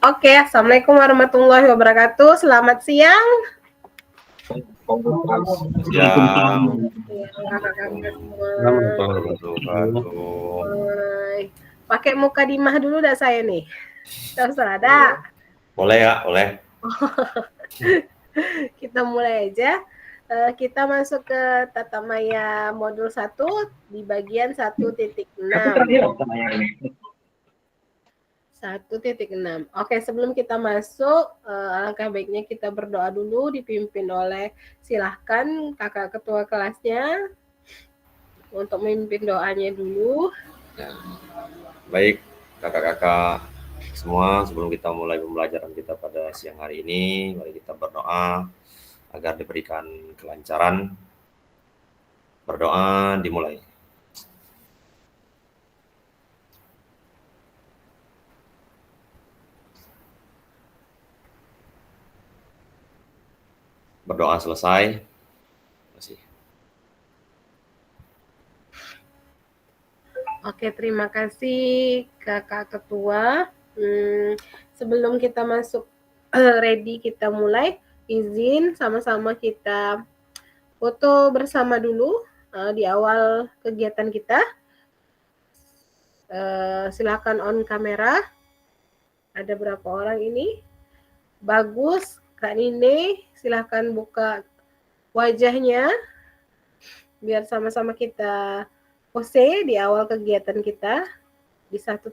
Oke, Assalamualaikum warahmatullahi wabarakatuh. Selamat siang. Siang. Kakak-kakak semua. Wabarakatuh. Pakai muka dimah dulu dah saya nih. Terserah dah. Boleh ya, boleh. Kita mulai aja. Kita masuk ke Tata Maya modul 1 di bagian 1.6. 1.6. Oke, sebelum kita masuk, alangkah baiknya kita berdoa dulu, dipimpin oleh, silahkan kakak ketua kelasnya untuk memimpin doanya dulu. Ya. Baik, kakak-kakak semua, sebelum kita mulai pembelajaran kita pada siang hari ini, mari kita berdoa agar diberikan kelancaran. Berdoa dimulai. Berdoa selesai. Terima kasih. Oke, terima kasih kakak ketua. Sebelum kita masuk ready, kita mulai, izin sama-sama kita foto bersama dulu di awal kegiatan kita. Silakan on kamera. Ada berapa orang ini? Bagus, Kak Nine, silahkan buka wajahnya biar sama-sama kita pose di awal kegiatan kita di 1.6.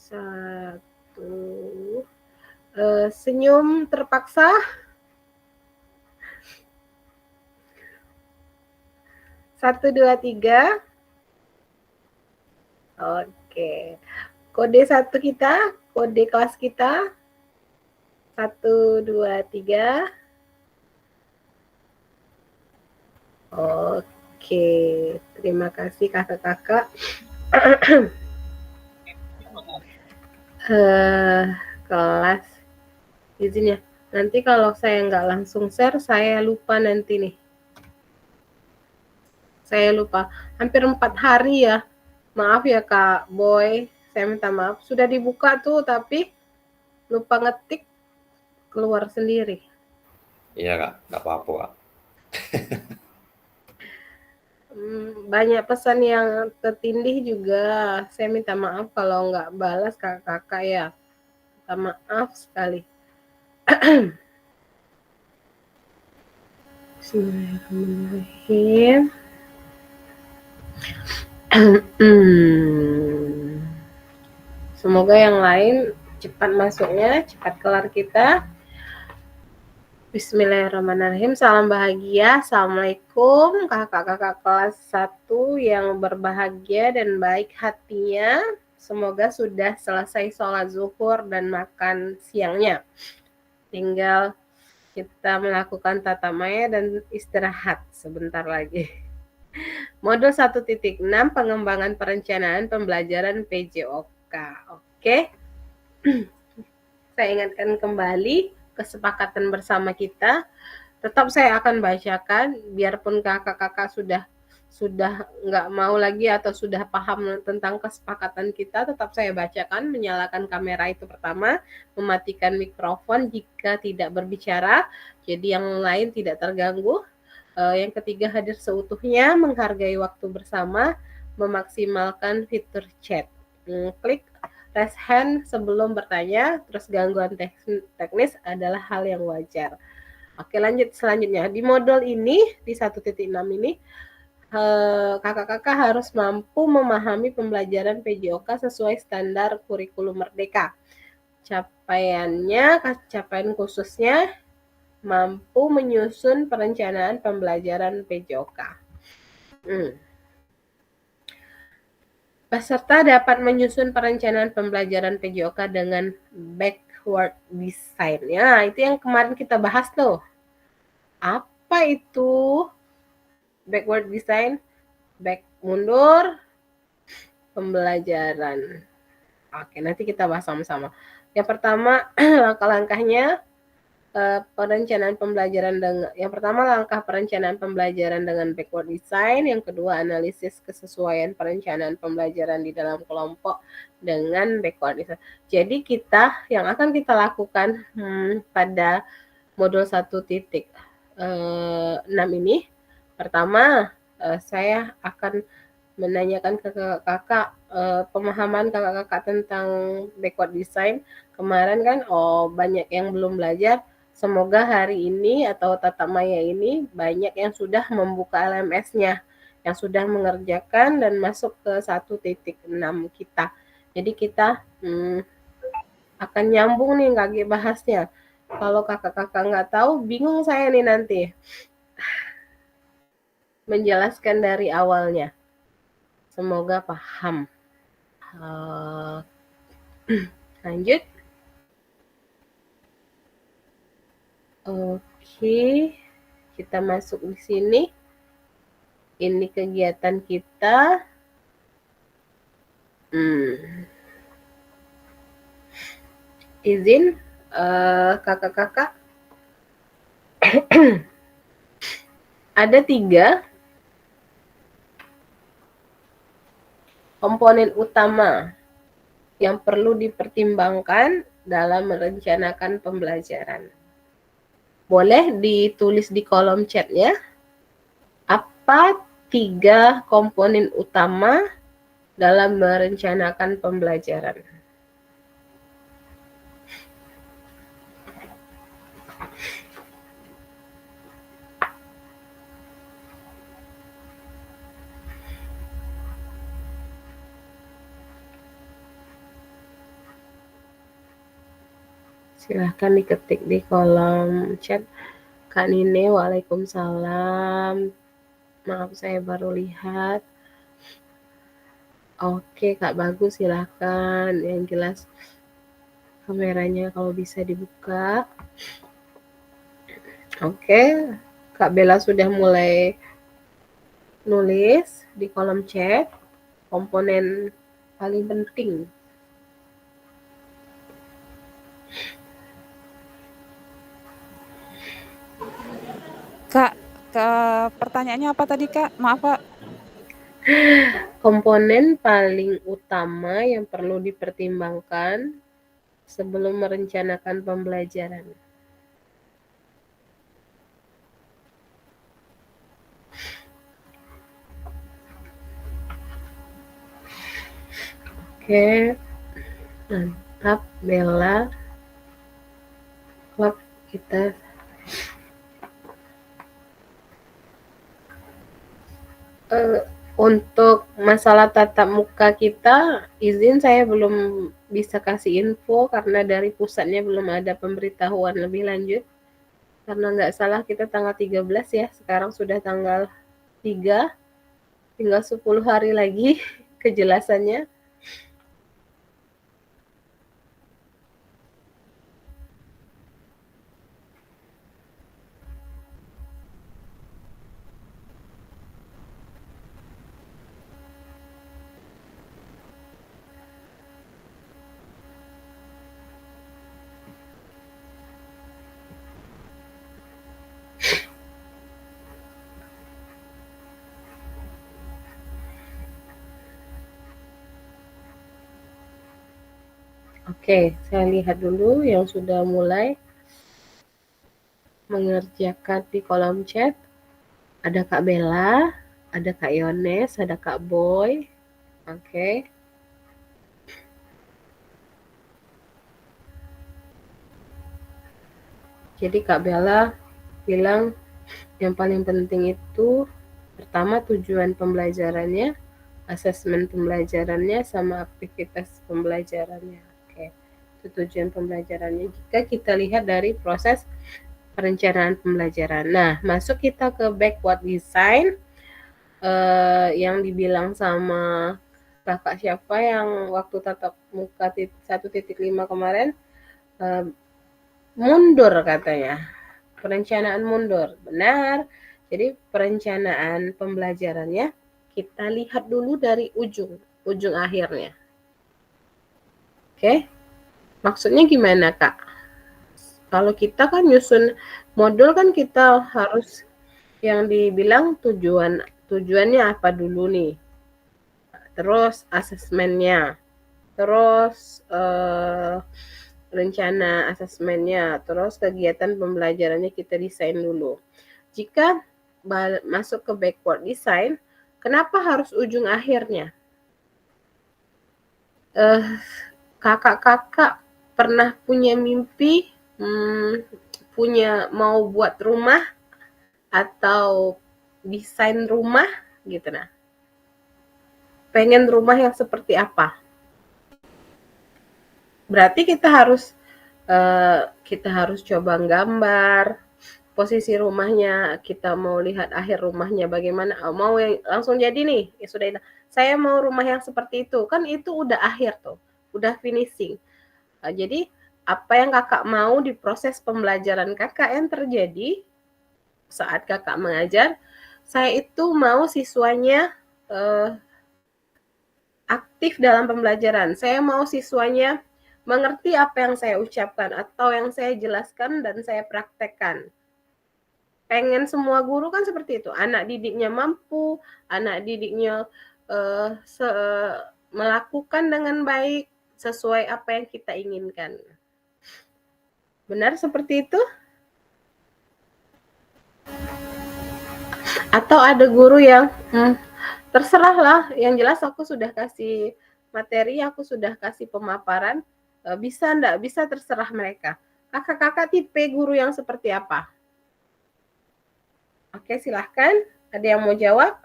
1. Senyum terpaksa. 1, 2, 3. Oke. Kode 1 kita, kode kelas kita. 1, 2, 3. Oke, terima kasih kakak-kakak. Kelas, izin ya. Nanti kalau saya nggak langsung share, saya lupa nanti nih. Saya lupa. Hampir 4 hari ya. Maaf ya Kak Boy, saya minta maaf. Sudah dibuka tuh, tapi lupa ngetik, keluar sendiri. Iya Kak, nggak apa-apa Kak. Banyak pesan yang tertindih juga. Saya minta maaf kalau nggak balas kakak-kakak ya. Minta maaf sekali. Bismillahirrahmanirrahim. Semoga yang lain cepat masuknya, cepat kelar kita. Bismillahirrahmanirrahim. Salam bahagia. Assalamualaikum kakak-kakak kelas 1 yang berbahagia dan baik hatinya. Semoga sudah selesai sholat zuhur dan makan siangnya. Tinggal kita melakukan tata maya dan istirahat sebentar lagi. Modul 1.6 pengembangan perencanaan pembelajaran PJOK. Oke. Saya ingatkan kembali kesepakatan bersama kita. Tetap saya akan bacakan, biarpun kakak-kakak sudah nggak mau lagi atau sudah paham tentang kesepakatan kita, tetap saya bacakan. Menyalakan kamera itu pertama, mematikan mikrofon jika tidak berbicara, jadi yang lain tidak terganggu. Yang ketiga, hadir seutuhnya, menghargai waktu bersama, memaksimalkan fitur chat. Klik raise hand sebelum bertanya, terus gangguan teknis adalah hal yang wajar. Oke, lanjut selanjutnya. Di modul ini, di 1.6 ini, kakak-kakak harus mampu memahami pembelajaran PJOK sesuai standar kurikulum Merdeka. Capaian khususnya mampu menyusun perencanaan pembelajaran PJOK. Peserta dapat menyusun perencanaan pembelajaran PJOK dengan backward design. Ya, itu yang kemarin kita bahas tuh. Apa itu backward design? Back mundur pembelajaran. Oke, nanti kita bahas sama-sama. Yang pertama, langkah-langkahnya perencanaan pembelajaran yang pertama langkah perencanaan pembelajaran dengan backward design, yang kedua analisis kesesuaian perencanaan pembelajaran di dalam kelompok dengan backward design. Jadi yang akan kita lakukan pada modul 1.6 ini, pertama saya akan menanyakan ke kakak pemahaman kakak-kakak tentang backward design. Kemarin kan banyak yang belum belajar. Semoga hari ini atau tatap maya ini banyak yang sudah membuka LMS-nya, yang sudah mengerjakan dan masuk ke 1.6 kita. Jadi kita akan nyambung nih KG bahasnya. Kalau kakak-kakak nggak tahu, bingung saya nih nanti menjelaskan dari awalnya. Semoga paham. Lanjut. Oke, kita masuk di sini. Ini kegiatan kita. Izin kakak-kakak. Ada 3 komponen utama yang perlu dipertimbangkan dalam merencanakan pembelajaran. Boleh ditulis di kolom chat-nya. Apa 3 komponen utama dalam merencanakan pembelajaran? Silahkan diketik di kolom chat. Kak Nine, waalaikumsalam. Maaf saya baru lihat. Oke Kak Bagus, silahkan. Yang jelas kameranya kalau bisa dibuka. Oke, Kak Bella sudah mulai nulis di kolom chat komponen paling penting. Kak, pertanyaannya apa tadi Kak? Maaf Kak. Komponen paling utama yang perlu dipertimbangkan sebelum merencanakan pembelajaran. Oke, mantap Bella. Klub kita. Untuk masalah tatap muka kita, izin saya belum bisa kasih info karena dari pusatnya belum ada pemberitahuan lebih lanjut. Karena nggak salah kita tanggal 13 ya, sekarang sudah tanggal 3, tinggal 10 hari lagi kejelasannya. Oke, saya lihat dulu yang sudah mulai mengerjakan di kolom chat. Ada Kak Bella, ada Kak Yones, ada Kak Boy. Oke. Jadi Kak Bella bilang yang paling penting itu pertama tujuan pembelajarannya, asesmen pembelajarannya, sama aktivitas pembelajarannya. Oke, itu tujuan pembelajarannya. Jika kita lihat dari proses perencanaan pembelajaran. Nah, masuk kita ke backward design yang dibilang sama kakak siapa yang waktu tatap muka 1.5 kemarin, mundur katanya. Perencanaan mundur. Benar. Jadi perencanaan pembelajarannya kita lihat dulu dari ujung akhirnya. Oke. Maksudnya gimana, Kak? Kalau kita kan nyusun modul kan kita harus yang dibilang tujuannya apa dulu nih, terus asesmennya, terus rencana asesmennya, terus kegiatan pembelajarannya kita desain dulu. Jika masuk ke backward design, kenapa harus ujung akhirnya? Kakak-kakak pernah punya mimpi, punya mau buat rumah atau desain rumah gitu nah. Pengen rumah yang seperti apa? Berarti kita harus coba gambar posisi rumahnya, kita mau lihat akhir rumahnya bagaimana, mau yang langsung jadi nih, ya sudah, saya mau rumah yang seperti itu, kan itu udah akhir tuh, udah finishing. Jadi apa yang kakak mau di proses pembelajaran kakak yang terjadi saat kakak mengajar, saya itu mau siswanya aktif dalam pembelajaran. Saya mau siswanya mengerti apa yang saya ucapkan atau yang saya jelaskan dan saya praktekkan. Pengen semua guru kan seperti itu. Anak didiknya mampu, anak didiknya melakukan dengan baik sesuai apa yang kita inginkan. Benar seperti itu? Atau ada guru yang terserahlah, yang jelas aku sudah kasih materi, aku sudah kasih pemaparan, bisa enggak, bisa terserah mereka. Kakak-kakak tipe guru yang seperti apa? Oke, silahkan. Ada yang mau jawab?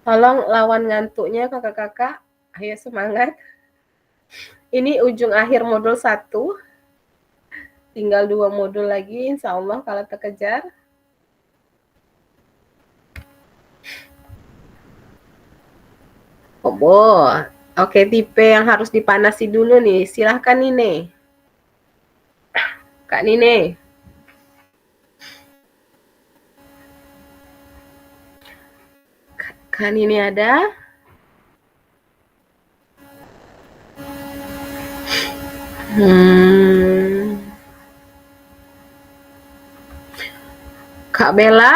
Tolong lawan ngantuknya kakak-kakak. Ayo semangat. Ini ujung akhir modul 1. Tinggal 2 modul lagi, insya Allah kalau terkejar. Oh, oke, tipe yang harus dipanasi dulu nih. Silahkan Nine. Kak Nine. Kak Nine ada? Kak Bella?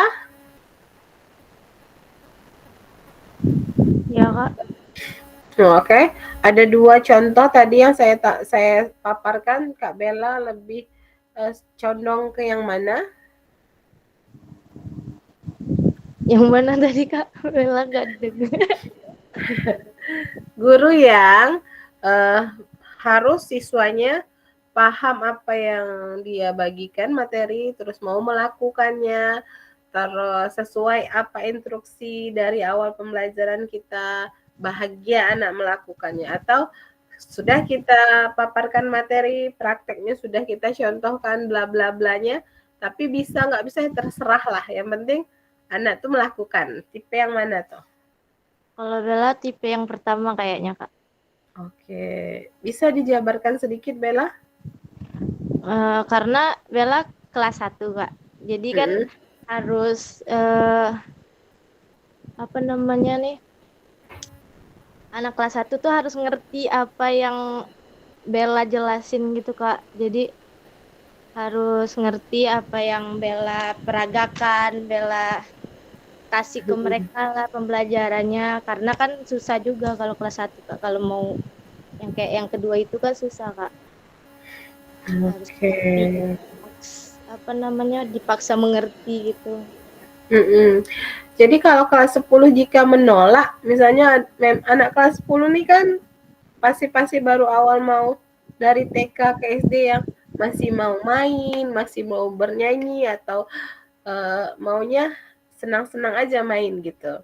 Ya, Kak. Oke. Ada 2 contoh tadi yang saya paparkan. Kak Bella lebih condong ke yang mana? Yang mana tadi, Kak? Bella nggak dengar. Guru yang harus siswanya paham apa yang dia bagikan materi, terus mau melakukannya, terus sesuai apa instruksi dari awal pembelajaran kita, bahagia anak melakukannya. Atau sudah kita paparkan materi, prakteknya sudah kita contohkan bla bla blanya, tapi bisa nggak bisa terserah lah. Yang penting anak tuh melakukan. Tipe yang mana tuh? Kalau Bella tipe yang pertama kayaknya, Kak. Oke, bisa dijabarkan sedikit Bella? Karena Bella kelas 1, Kak. Jadi kan harus apa namanya nih? Anak kelas 1 tuh harus ngerti apa yang Bella jelasin gitu, Kak. Jadi harus ngerti apa yang Bella peragakan, Bella kasih ke mereka lah pembelajarannya, karena kan susah juga kalau kelas 1, Kak. Kalau mau yang kayak yang kedua itu kan susah, Kak. Harus apa namanya, dipaksa mengerti gitu. Jadi kalau kelas 10 jika menolak, misalnya anak kelas 10 nih kan pasti baru awal mau dari TK ke SD yang masih mau main, masih mau bernyanyi, atau maunya senang-senang aja main gitu.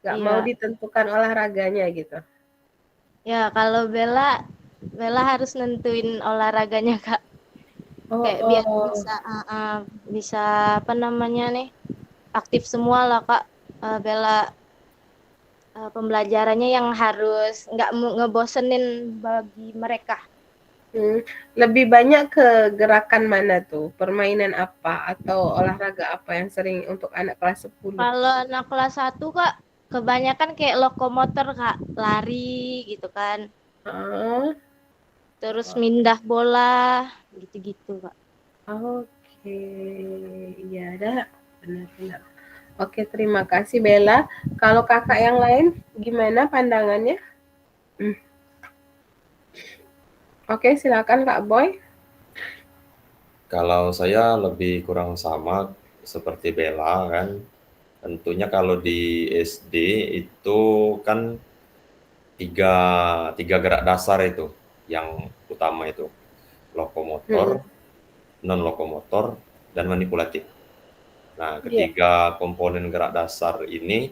Nggak mau ditentukan olahraganya gitu. Ya, kalau Bella harus nentuin olahraganya, Kak. Kayak biar bisa apa namanya nih, aktif semua lah, Kak. Bella pembelajarannya yang harus nggak ngebosenin bagi mereka. Lebih banyak ke gerakan mana tuh? Permainan apa atau olahraga apa yang sering untuk anak kelas 10? Kalau anak kelas 1, Kak, kebanyakan kayak lokomotor Kak, lari gitu kan. Ah, Terus mindah bola gitu-gitu Kak. oke, iya ada, benar-benar. Oke, terima kasih Bella. Kalau kakak yang lain, gimana pandangannya? Oke, silakan Kak Boy. Kalau saya lebih kurang sama seperti Bella kan. Tentunya kalau di SD itu kan tiga, tiga gerak dasar itu yang utama itu. Mm-mm. Lokomotor, non lokomotor, dan manipulatif. Nah, Iya. ketiga komponen gerak dasar ini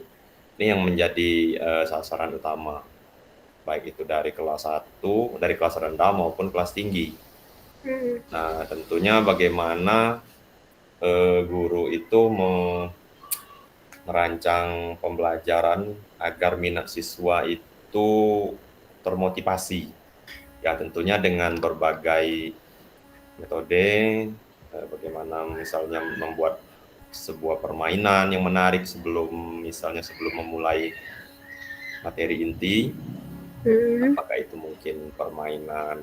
yang menjadi sasaran utama, baik itu dari kelas 1, dari kelas rendah maupun kelas tinggi. Mm. Nah, tentunya bagaimana guru itu merancang pembelajaran agar minat siswa itu termotivasi. Ya, tentunya dengan berbagai metode, bagaimana misalnya membuat sebuah permainan yang menarik sebelum memulai materi inti, Mm. apakah itu mungkin permainan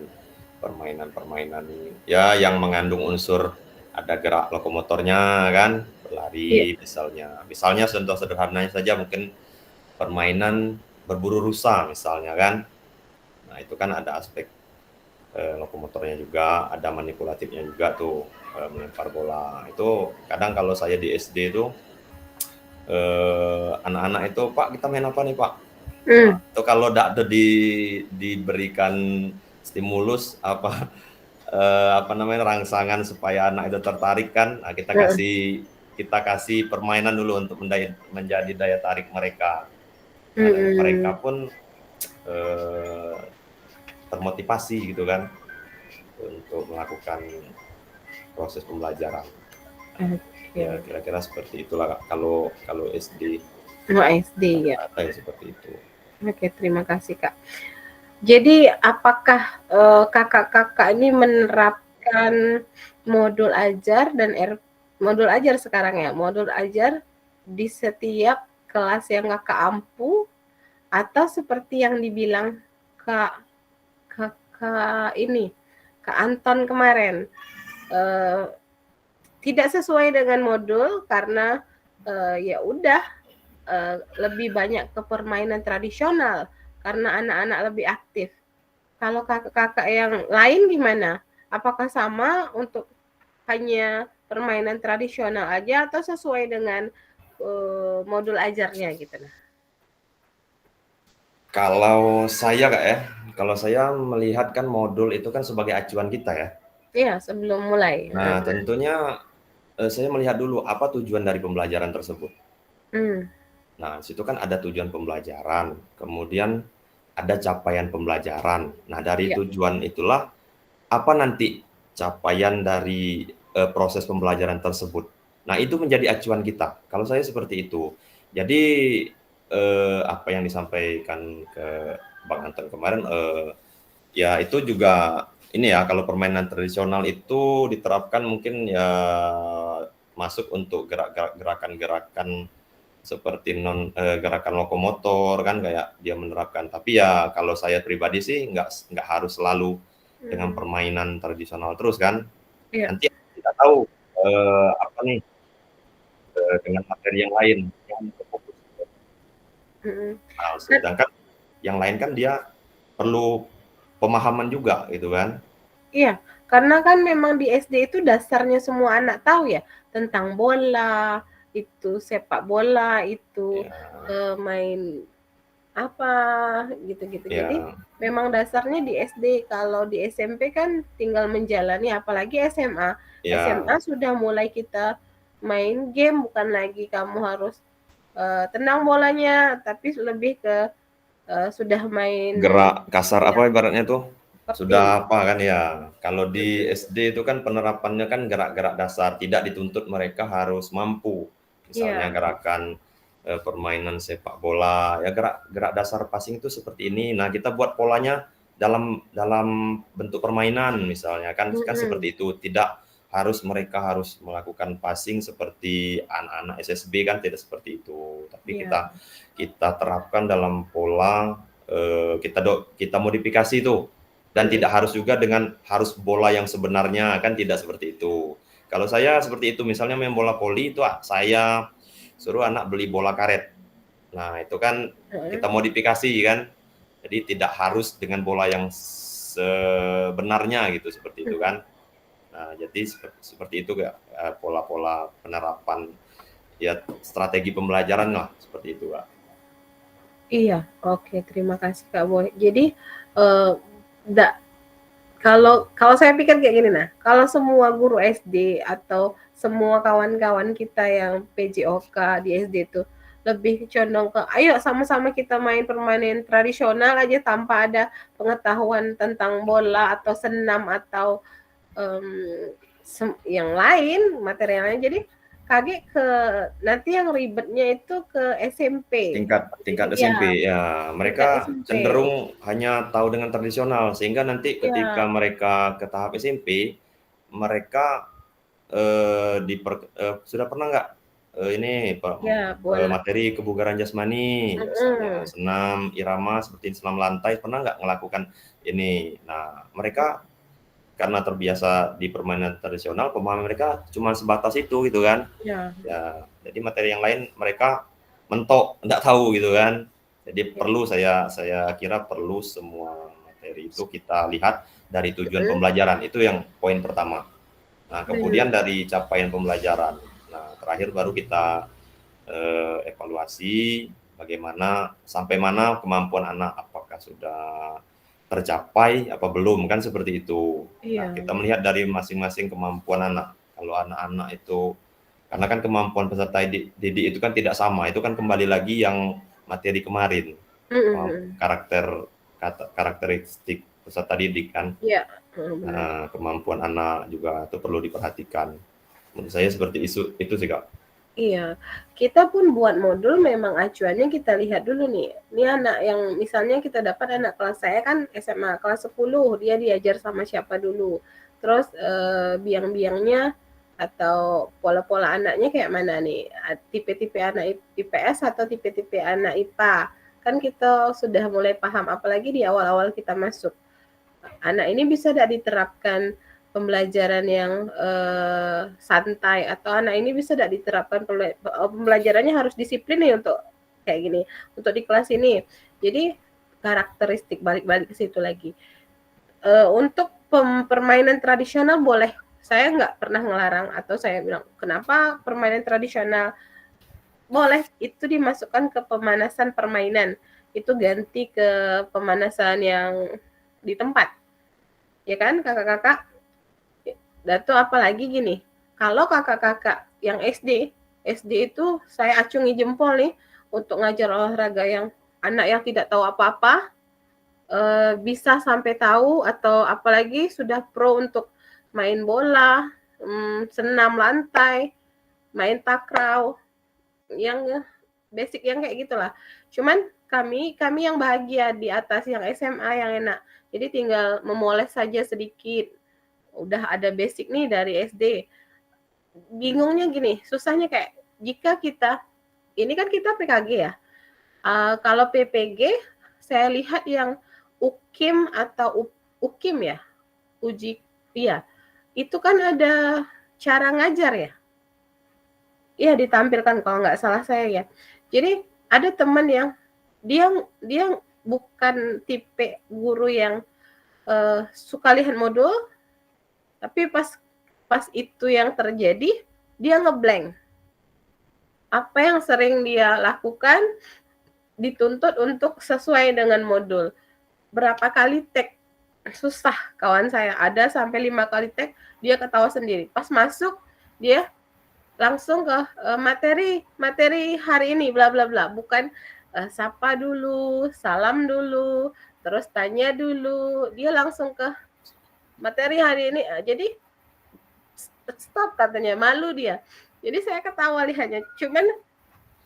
ya yang mengandung unsur ada gerak lokomotornya kan, Iya. berlari misalnya. Misalnya contoh sederhananya saja mungkin permainan berburu rusa misalnya kan. Nah, itu kan ada aspek lokomotornya juga, ada manipulatifnya juga tuh, melempar bola. Itu kadang kalau saya di SD itu anak-anak itu, "Pak, kita main apa nih, Pak?" Nah, Mm. itu kalau tidak ada diberikan stimulus apa apa namanya rangsangan supaya anak itu tertarik kan, nah, Mm. kita kasih permainan dulu untuk menjadi daya tarik mereka. Nah, dan mereka Mm. pun eh, termotivasi gitu kan untuk melakukan proses pembelajaran. Ya Oke. kira-kira seperti itulah Kak. Kalau SD Oh, SD ya. ada yang seperti itu. Oke, terima kasih Kak. Jadi apakah kakak-kakak ini menerapkan modul ajar dan modul ajar sekarang ya, modul ajar di setiap kelas yang kakak ampu, atau seperti yang dibilang Kak Kakak ini, Kak Anton kemarin, eh, tidak sesuai dengan modul karena ya udah lebih banyak ke permainan tradisional karena anak-anak lebih aktif. Kalau kakak-kakak yang lain gimana? Apakah sama untuk hanya permainan tradisional aja atau sesuai dengan modul ajarnya gitu? Nah, Kalau saya melihat kan modul itu kan sebagai acuan kita ya. iya sebelum mulai. Nah, tentunya saya melihat dulu apa tujuan dari pembelajaran tersebut. Hmm. Nah, situ kan ada tujuan pembelajaran, kemudian ada capaian pembelajaran. Nah, dari Ya. tujuan itulah apa nanti capaian dari proses pembelajaran tersebut. Nah, itu menjadi acuan kita. Kalau saya seperti itu. Jadi apa yang disampaikan ke Bang Anton kemarin, ya itu juga ini ya, kalau permainan tradisional itu diterapkan mungkin ya masuk untuk gerakan-gerakan seperti gerakan lokomotor kan kayak dia menerapkan. Tapi ya kalau saya pribadi sih nggak harus selalu dengan Hmm. permainan tradisional terus kan. Iya. Nanti kita tahu apa nih dengan materi yang lain yang fokus. Hmm. Nah, sedangkan yang lain kan dia perlu pemahaman juga gitu kan. Iya, karena kan memang di SD itu dasarnya semua anak tahu ya, tentang bola, itu sepak bola, itu Ya, main apa, gitu-gitu. Jadi ya, memang dasarnya di SD, kalau di SMP kan tinggal menjalani, apalagi SMA. ya, SMA sudah mulai kita main game, bukan lagi kamu harus tendang bolanya, tapi lebih ke sudah main gerak kasar ya, apa ibaratnya tuh seperti sudah apa kan ya. Kalau di SD itu kan penerapannya kan gerak-gerak dasar, tidak dituntut mereka harus mampu. Misalnya ya. gerakan permainan sepak bola, ya gerak-gerak dasar passing itu seperti ini. Nah, kita buat polanya dalam dalam bentuk permainan misalnya kan kan Mm-mm. seperti itu. Tidak mereka harus melakukan passing seperti anak-anak SSB, kan tidak seperti itu. Tapi Iya. kita terapkan dalam pola kita modifikasi itu, dan tidak harus juga dengan harus bola yang sebenarnya, kan tidak seperti itu. Kalau saya seperti itu, misalnya main bola voli itu saya suruh anak beli bola karet. Nah, itu kan kita modifikasi kan. Jadi tidak harus dengan bola yang sebenarnya gitu, seperti itu kan. Nah, jadi seperti itu pola-pola penerapan ya strategi pembelajaran lah, seperti itu, Kak. Iya, oke, terima kasih Kak Boy. Jadi kalau saya pikir kayak gini, nah, kalau semua guru SD atau semua kawan-kawan kita yang PJOK di SD itu lebih condong ke ayo sama-sama kita main permainan tradisional aja tanpa ada pengetahuan tentang bola atau senam atau yang lain, materi yang lain. Jadi kaget ke nanti yang ribetnya itu ke SMP. Tingkat SMP ya, mereka cenderung hanya tahu dengan tradisional, sehingga nanti ketika mereka ke tahap SMP, mereka sudah pernah nggak materi kebugaran jasmani, misalnya senam irama seperti senam lantai, pernah nggak melakukan ini? Nah, mereka karena terbiasa di permainan tradisional, pemahaman mereka cuma sebatas itu gitu kan. Ya, jadi materi yang lain mereka mentok, nggak tahu gitu kan. Jadi perlu saya kira perlu semua materi itu kita lihat dari tujuan pembelajaran, itu yang poin pertama. Nah, kemudian dari capaian pembelajaran. Nah, terakhir baru kita evaluasi bagaimana sampai mana kemampuan anak, apakah sudah tercapai apa belum, kan seperti itu. Nah, kita melihat dari masing-masing kemampuan anak. Kalau anak-anak itu, karena kan kemampuan peserta didik itu kan tidak sama, itu kan kembali lagi yang materi kemarin, karakteristik peserta didik kan. Nah, kemampuan anak juga itu perlu diperhatikan. Menurut saya seperti itu sih, Kak. Iya, kita pun buat modul memang acuannya kita lihat dulu nih. Ini anak yang misalnya kita dapat anak kelas saya kan SMA kelas 10, dia diajar sama siapa dulu. Terus biang-biangnya atau pola-pola anaknya kayak mana nih? Tipe-tipe anak IPS atau tipe-tipe anak IPA. Kan kita sudah mulai paham, apalagi di awal-awal kita masuk. Anak ini bisa tidak diterapkan pembelajaran yang santai, atau anak ini bisa tidak diterapkan pembelajarannya harus disiplin nih untuk kayak gini, untuk di kelas ini. Jadi karakteristik balik-balik ke situ lagi. Untuk permainan tradisional boleh, saya nggak pernah ngelarang, atau saya bilang kenapa permainan tradisional boleh, itu dimasukkan ke pemanasan permainan, itu ganti ke pemanasan yang di tempat, ya kan kakak-kakak. Dan tuh apalagi gini, kalau kakak-kakak yang SD itu saya acungi jempol nih untuk ngajar olahraga yang anak yang tidak tahu apa-apa bisa sampai tahu, atau apalagi sudah pro untuk main bola, senam lantai, main takraw, yang basic yang kayak gitulah. Cuman kami yang bahagia di atas yang SMA yang enak. Jadi tinggal memoles saja sedikit. Udah ada basic nih dari SD. Bingungnya gini, susahnya kayak jika kita, ini kan kita PKG ya. Kalau PPG, saya lihat yang UKIM atau UKIM ya, uji, iya, itu kan ada cara ngajar ya. Iya, ditampilkan kalau nggak salah saya ya. Jadi ada teman yang dia bukan tipe guru yang suka lihat modul, tapi pas itu yang terjadi, dia ngeblank. Apa yang sering dia lakukan dituntut untuk sesuai dengan modul. Berapa kali tag, susah kawan saya, ada sampai 5 kali tag, dia ketawa sendiri. Pas masuk, dia langsung ke materi hari ini, bla bla bla. Bukan sapa dulu, salam dulu, terus tanya dulu, dia langsung ke materi hari ini. Jadi stop katanya, malu dia. Jadi saya ketawa lihatnya. Cuman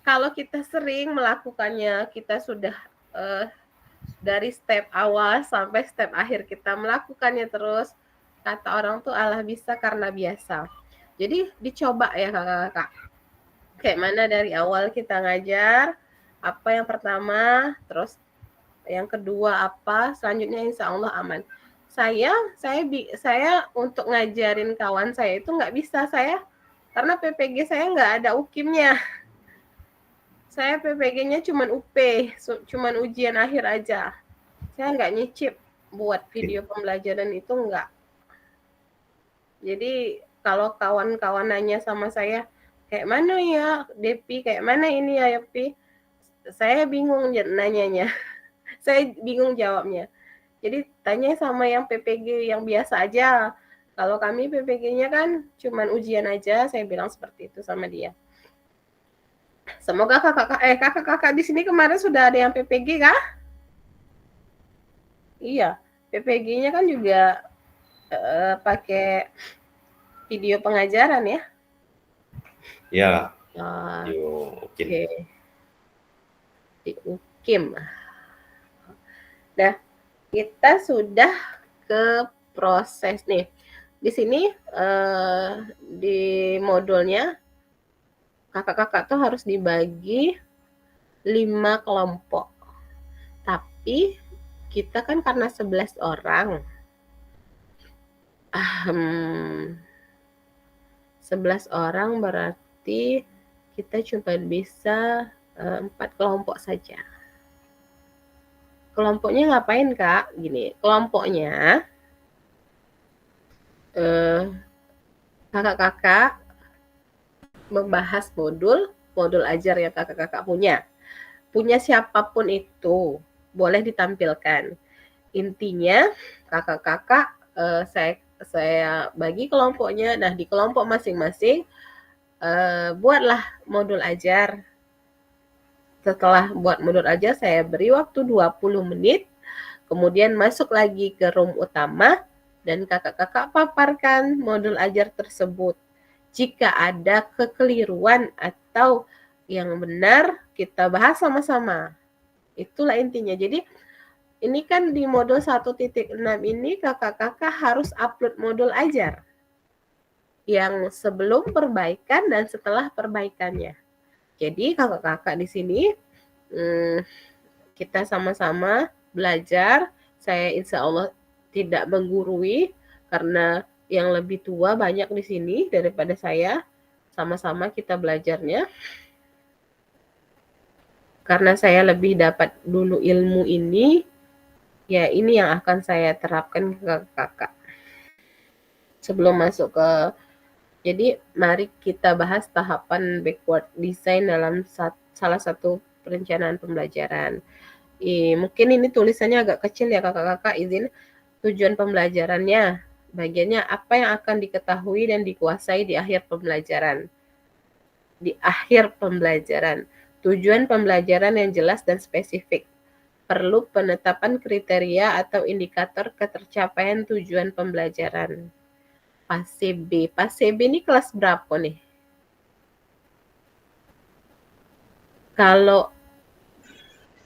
kalau kita sering melakukannya, kita sudah dari step awal sampai step akhir kita melakukannya terus, kata orang tuh Allah bisa karena biasa. Jadi dicoba ya kakak-kakak. Kayak mana dari awal kita ngajar, apa yang pertama, terus yang kedua apa, selanjutnya insya Allah aman. Saya untuk ngajarin kawan saya itu nggak bisa saya, karena PPG saya nggak ada UKIM-nya. Saya PPG-nya cuman UP, cuman ujian akhir aja. Saya nggak nyicip buat video pembelajaran itu nggak. Jadi kalau kawan-kawan nanya sama saya, kayak mana ya Depi, kayak mana ini ya Depi, saya bingung nanyanya. Saya bingung jawabnya. Jadi tanya sama yang PPG yang biasa aja. Kalau kami PPG-nya kan cuman ujian aja, saya bilang seperti itu sama dia. Semoga kakak-kakak di sini kemarin sudah ada yang PPG kah? Iya, PPG-nya kan juga pakai video pengajaran ya? Ya. Oke. Di UKIM. Nah, kita sudah ke proses nih. Di sini di modulnya kakak-kakak tuh harus dibagi 5 kelompok. Tapi kita kan karena 11 orang. 11 orang berarti kita cuma bisa 4 kelompok saja. Kelompoknya ngapain Kak? Gini, kelompoknya kakak-kakak membahas modul ajar yang kakak-kakak punya. Punya siapapun itu, boleh ditampilkan. Intinya kakak-kakak saya bagi kelompoknya. Nah, di kelompok masing-masing buatlah modul ajar. Setelah buat modul ajar, saya beri waktu 20 menit. Kemudian masuk lagi ke room utama dan kakak-kakak paparkan modul ajar tersebut. Jika ada kekeliruan atau yang benar, kita bahas sama-sama. Itulah intinya. Jadi ini kan di modul 1.6 ini kakak-kakak harus upload modul ajar yang sebelum perbaikan dan setelah perbaikannya. Jadi kakak-kakak di sini kita sama-sama belajar. Saya insya Allah tidak menggurui karena yang lebih tua banyak di sini daripada saya. Sama-sama kita belajarnya. Karena saya lebih dapat dulu ilmu ini, ya ini yang akan saya terapkan ke kakak. Sebelum masuk ke, jadi mari kita bahas tahapan backward design dalam salah satu perencanaan pembelajaran. Mungkin ini tulisannya agak kecil ya kakak-kakak, izin. Tujuan pembelajarannya, bagiannya apa yang akan diketahui dan dikuasai di akhir pembelajaran. Di akhir pembelajaran, tujuan pembelajaran yang jelas dan spesifik. Perlu penetapan kriteria atau indikator ketercapaian tujuan pembelajaran. Fase B. Fase B ini kelas berapa nih? Kalau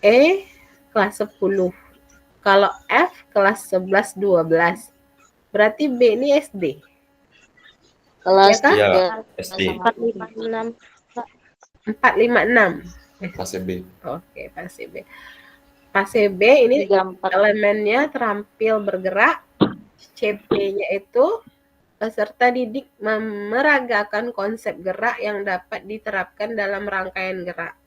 E kelas 10. Kalau F kelas 11 12. Berarti B ini SD. Kelas ya, SD. 456. 456. Fase B. Oke, fase B. Fase B ini elemennya terampil bergerak. CP-nya itu peserta didik memeragakan konsep gerak yang dapat diterapkan dalam rangkaian gerak.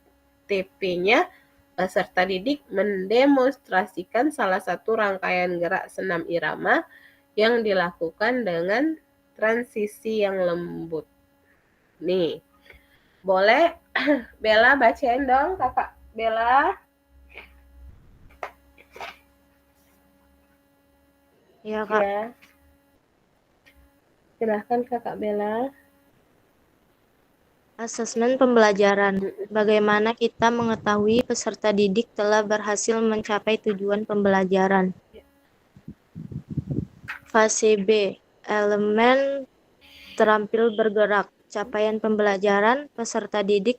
TP-nya peserta didik mendemonstrasikan salah satu rangkaian gerak senam irama yang dilakukan dengan transisi yang lembut. Nih, boleh Bella bacain dong, kakak Bella. Ya kak. Ya. Silahkan kakak Bella. Asesmen pembelajaran. Bagaimana kita mengetahui peserta didik telah berhasil mencapai tujuan pembelajaran? Fase B. Elemen terampil bergerak. Capaian pembelajaran, peserta didik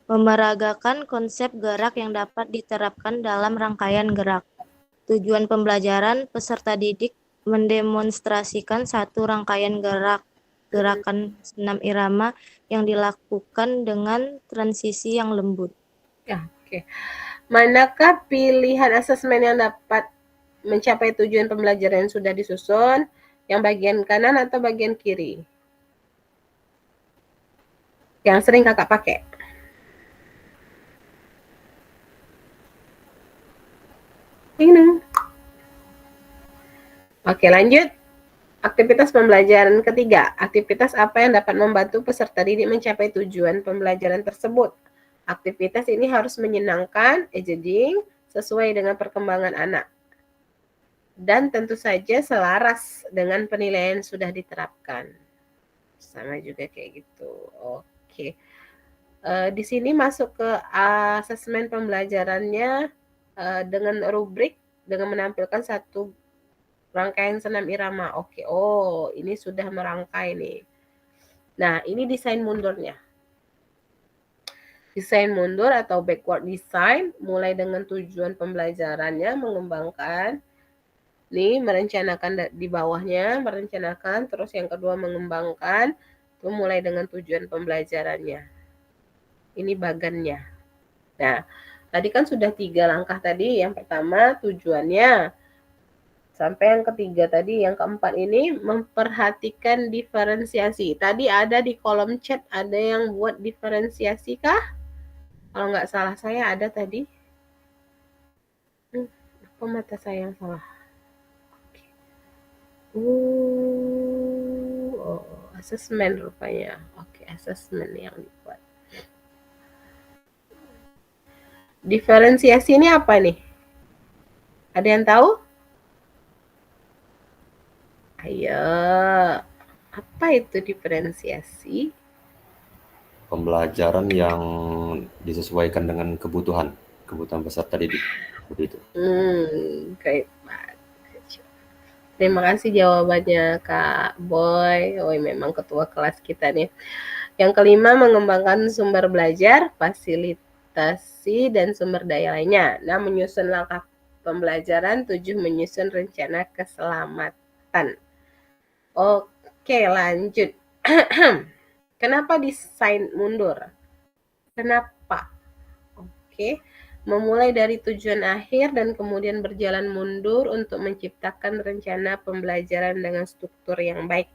memeragakan konsep gerak yang dapat diterapkan dalam rangkaian gerak. Tujuan pembelajaran, peserta didik mendemonstrasikan satu rangkaian gerakan senam irama yang dilakukan dengan transisi yang lembut. Ya, oke. Manakah pilihan asesmen yang dapat mencapai tujuan pembelajaran yang sudah disusun? Yang bagian kanan atau bagian kiri? Yang sering kakak pakai. Ding. Oke, lanjut. Aktivitas pembelajaran ketiga. Aktivitas apa yang dapat membantu peserta didik mencapai tujuan pembelajaran tersebut? Aktivitas ini harus menyenangkan, engaging, sesuai dengan perkembangan anak. Dan tentu saja selaras dengan penilaian yang sudah diterapkan. Sama juga kayak gitu. Oke. Di sini masuk ke asesmen pembelajarannya dengan rubrik dengan menampilkan satu rangkaian senam irama. Oke, ini sudah merangkai nih. Nah, ini desain mundurnya. Desain mundur atau backward design mulai dengan tujuan pembelajarannya mengembangkan. Nih, merencanakan di bawahnya, merencanakan, terus yang kedua mengembangkan, itu mulai dengan tujuan pembelajarannya. Ini bagannya. Nah, tadi kan sudah 3 langkah tadi. Yang pertama tujuannya. Sampai yang ketiga tadi, yang keempat ini memperhatikan diferensiasi. Tadi ada di kolom chat, ada yang buat diferensiasi kah? Kalau nggak salah saya ada tadi. Apa mata saya yang salah? Asesmen rupanya. Oke, asesmen yang dibuat. Diferensiasi ini apa nih? Ada yang tahu? Ayo, apa itu diferensiasi? Pembelajaran yang disesuaikan dengan kebutuhan peserta didik. Begitu. Great. Terima kasih jawabannya Kak Boy. Memang ketua kelas kita nih. Yang kelima, mengembangkan sumber belajar, fasilitasi, dan sumber daya lainnya. Nah, menyusun langkah pembelajaran. 7, menyusun rencana keselamatan. Oke, lanjut. Kenapa desain mundur? Kenapa? Oke. Memulai dari tujuan akhir dan kemudian berjalan mundur untuk menciptakan rencana pembelajaran dengan struktur yang baik.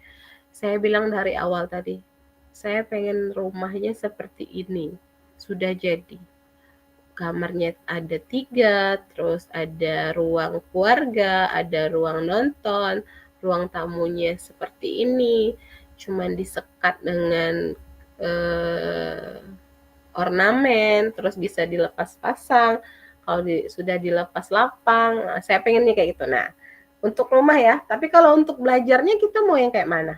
Saya bilang dari awal tadi, saya pengen rumahnya seperti ini. Sudah jadi. Kamarnya ada 3, terus ada ruang keluarga, ada ruang nonton, ruang tamunya seperti ini. Cuman disekat dengan ornamen, terus bisa dilepas pasang, kalau sudah dilepas lapang. Nah, saya pengennya kayak gitu. Nah, untuk rumah ya, tapi kalau untuk belajarnya kita mau yang kayak mana?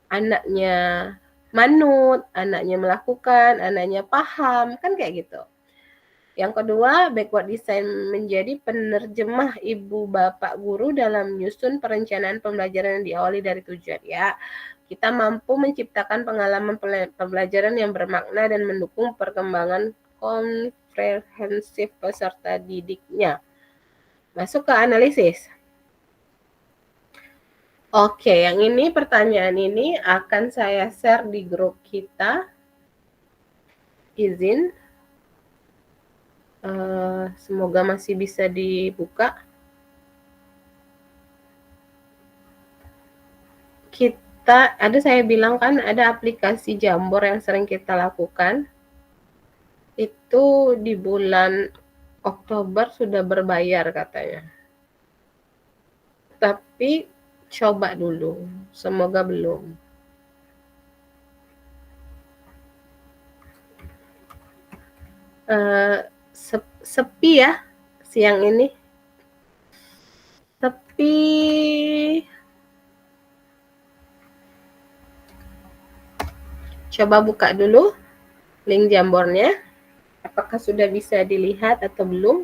Anaknya manut, anaknya melakukan, anaknya paham, kan kayak gitu. Yang kedua, backward design menjadi penerjemah ibu bapak guru dalam menyusun perencanaan pembelajaran yang diawali dari tujuan ya. Kita mampu menciptakan pengalaman pembelajaran yang bermakna dan mendukung perkembangan komprehensif peserta didiknya. Masuk ke analisis. Oke, yang ini pertanyaan ini akan saya share di grup kita. Izin. Semoga masih bisa dibuka. Saya bilang kan ada aplikasi Jamboard yang sering kita lakukan. Itu di bulan Oktober sudah berbayar katanya. Tapi coba dulu, semoga belum. Sepi ya siang ini. Sepi. Coba buka dulu link Jamboardnya. Apakah sudah bisa dilihat atau belum?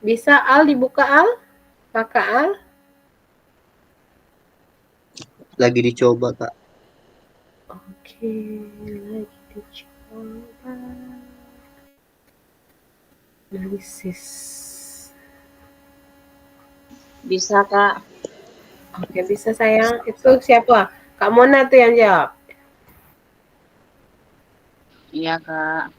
Bisa Al dibuka Al? Kakak Al? Lagi dicoba Kak. Oke, lagi dicoba. Analisis. Bisa, Kak. Oke, bisa sayang. Itu siapa? Kak Mona tuh yang jawab. Iya, Kak.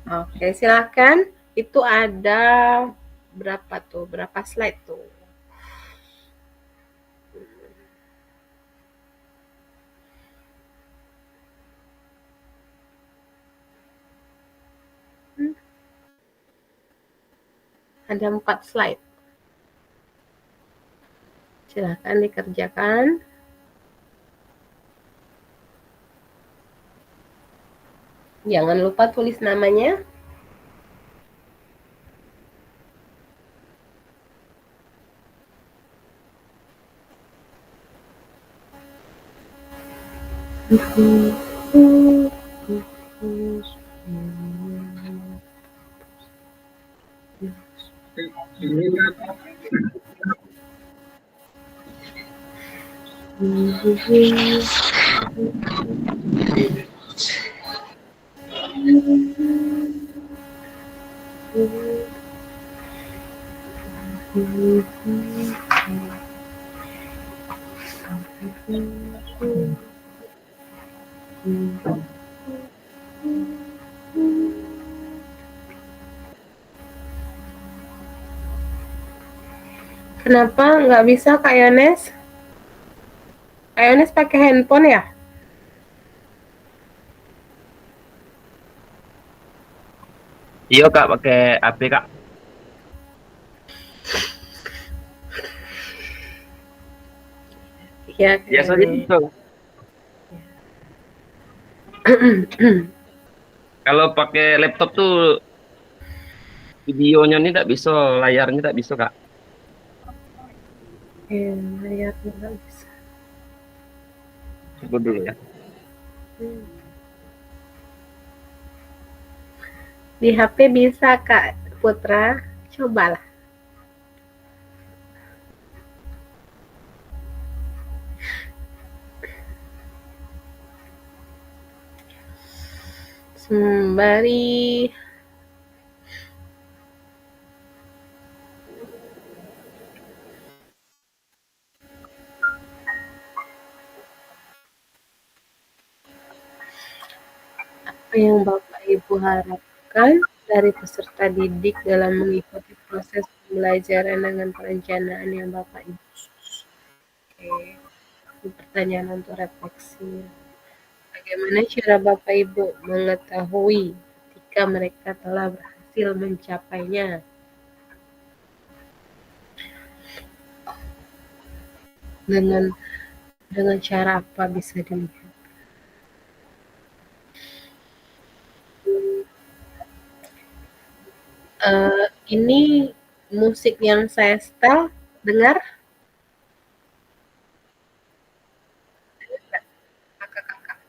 Oke, silakan. Itu ada berapa tuh? Berapa slide tuh? Ada 4 slide. Silakan dikerjakan. Jangan lupa tulis namanya. Kenapa nggak bisa Kak Yones? Kak Yones pakai handphone ya? Iya Kak, pakai HP Kak. Iya, Kak Biasanya Yones. gitu. Kalau pakai laptop tuh videonya nih tak bisa, layarnya tak bisa Kak. Layarnya nggak bisa. Coba dulu ya. Di HP bisa Kak Putra, cobalah. Sembari apa yang Bapak Ibu harapkan dari peserta didik dalam mengikuti proses pembelajaran dengan perencanaan yang Bapak Ibu? Oke, ini pertanyaan untuk refleksi. Bagaimana cara Bapak Ibu mengetahui ketika mereka telah berhasil mencapainya? Dengan cara apa bisa dilihat? Ini musik yang saya setel, dengar? Kakak-kakak.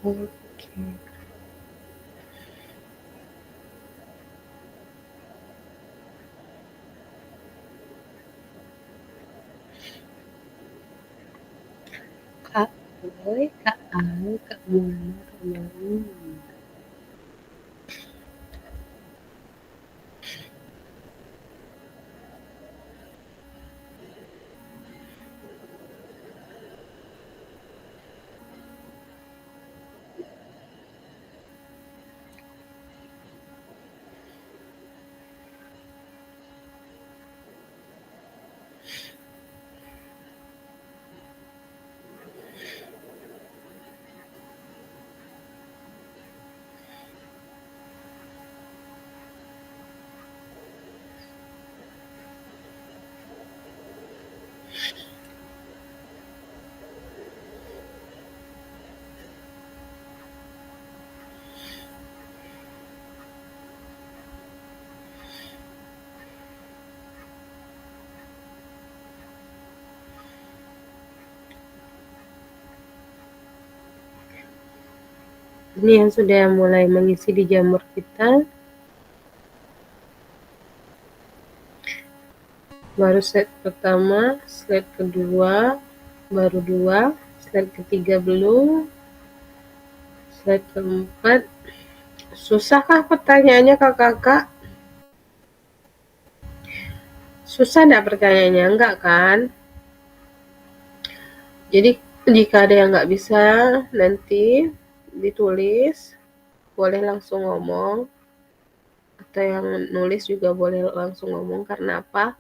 Oke. Kak Boy, Kak Al, Kak Mona, Kak Mami. Ini yang sudah mulai mengisi di jamur kita. Baru slide pertama, slide kedua, baru 2, slide ketiga belum, slide keempat. Susahkah pertanyaannya kakak? Susah enggak pertanyaannya? Enggak kan? Jadi jika ada yang nggak bisa nanti ditulis, boleh langsung ngomong, atau yang nulis juga boleh langsung ngomong. Karena apa?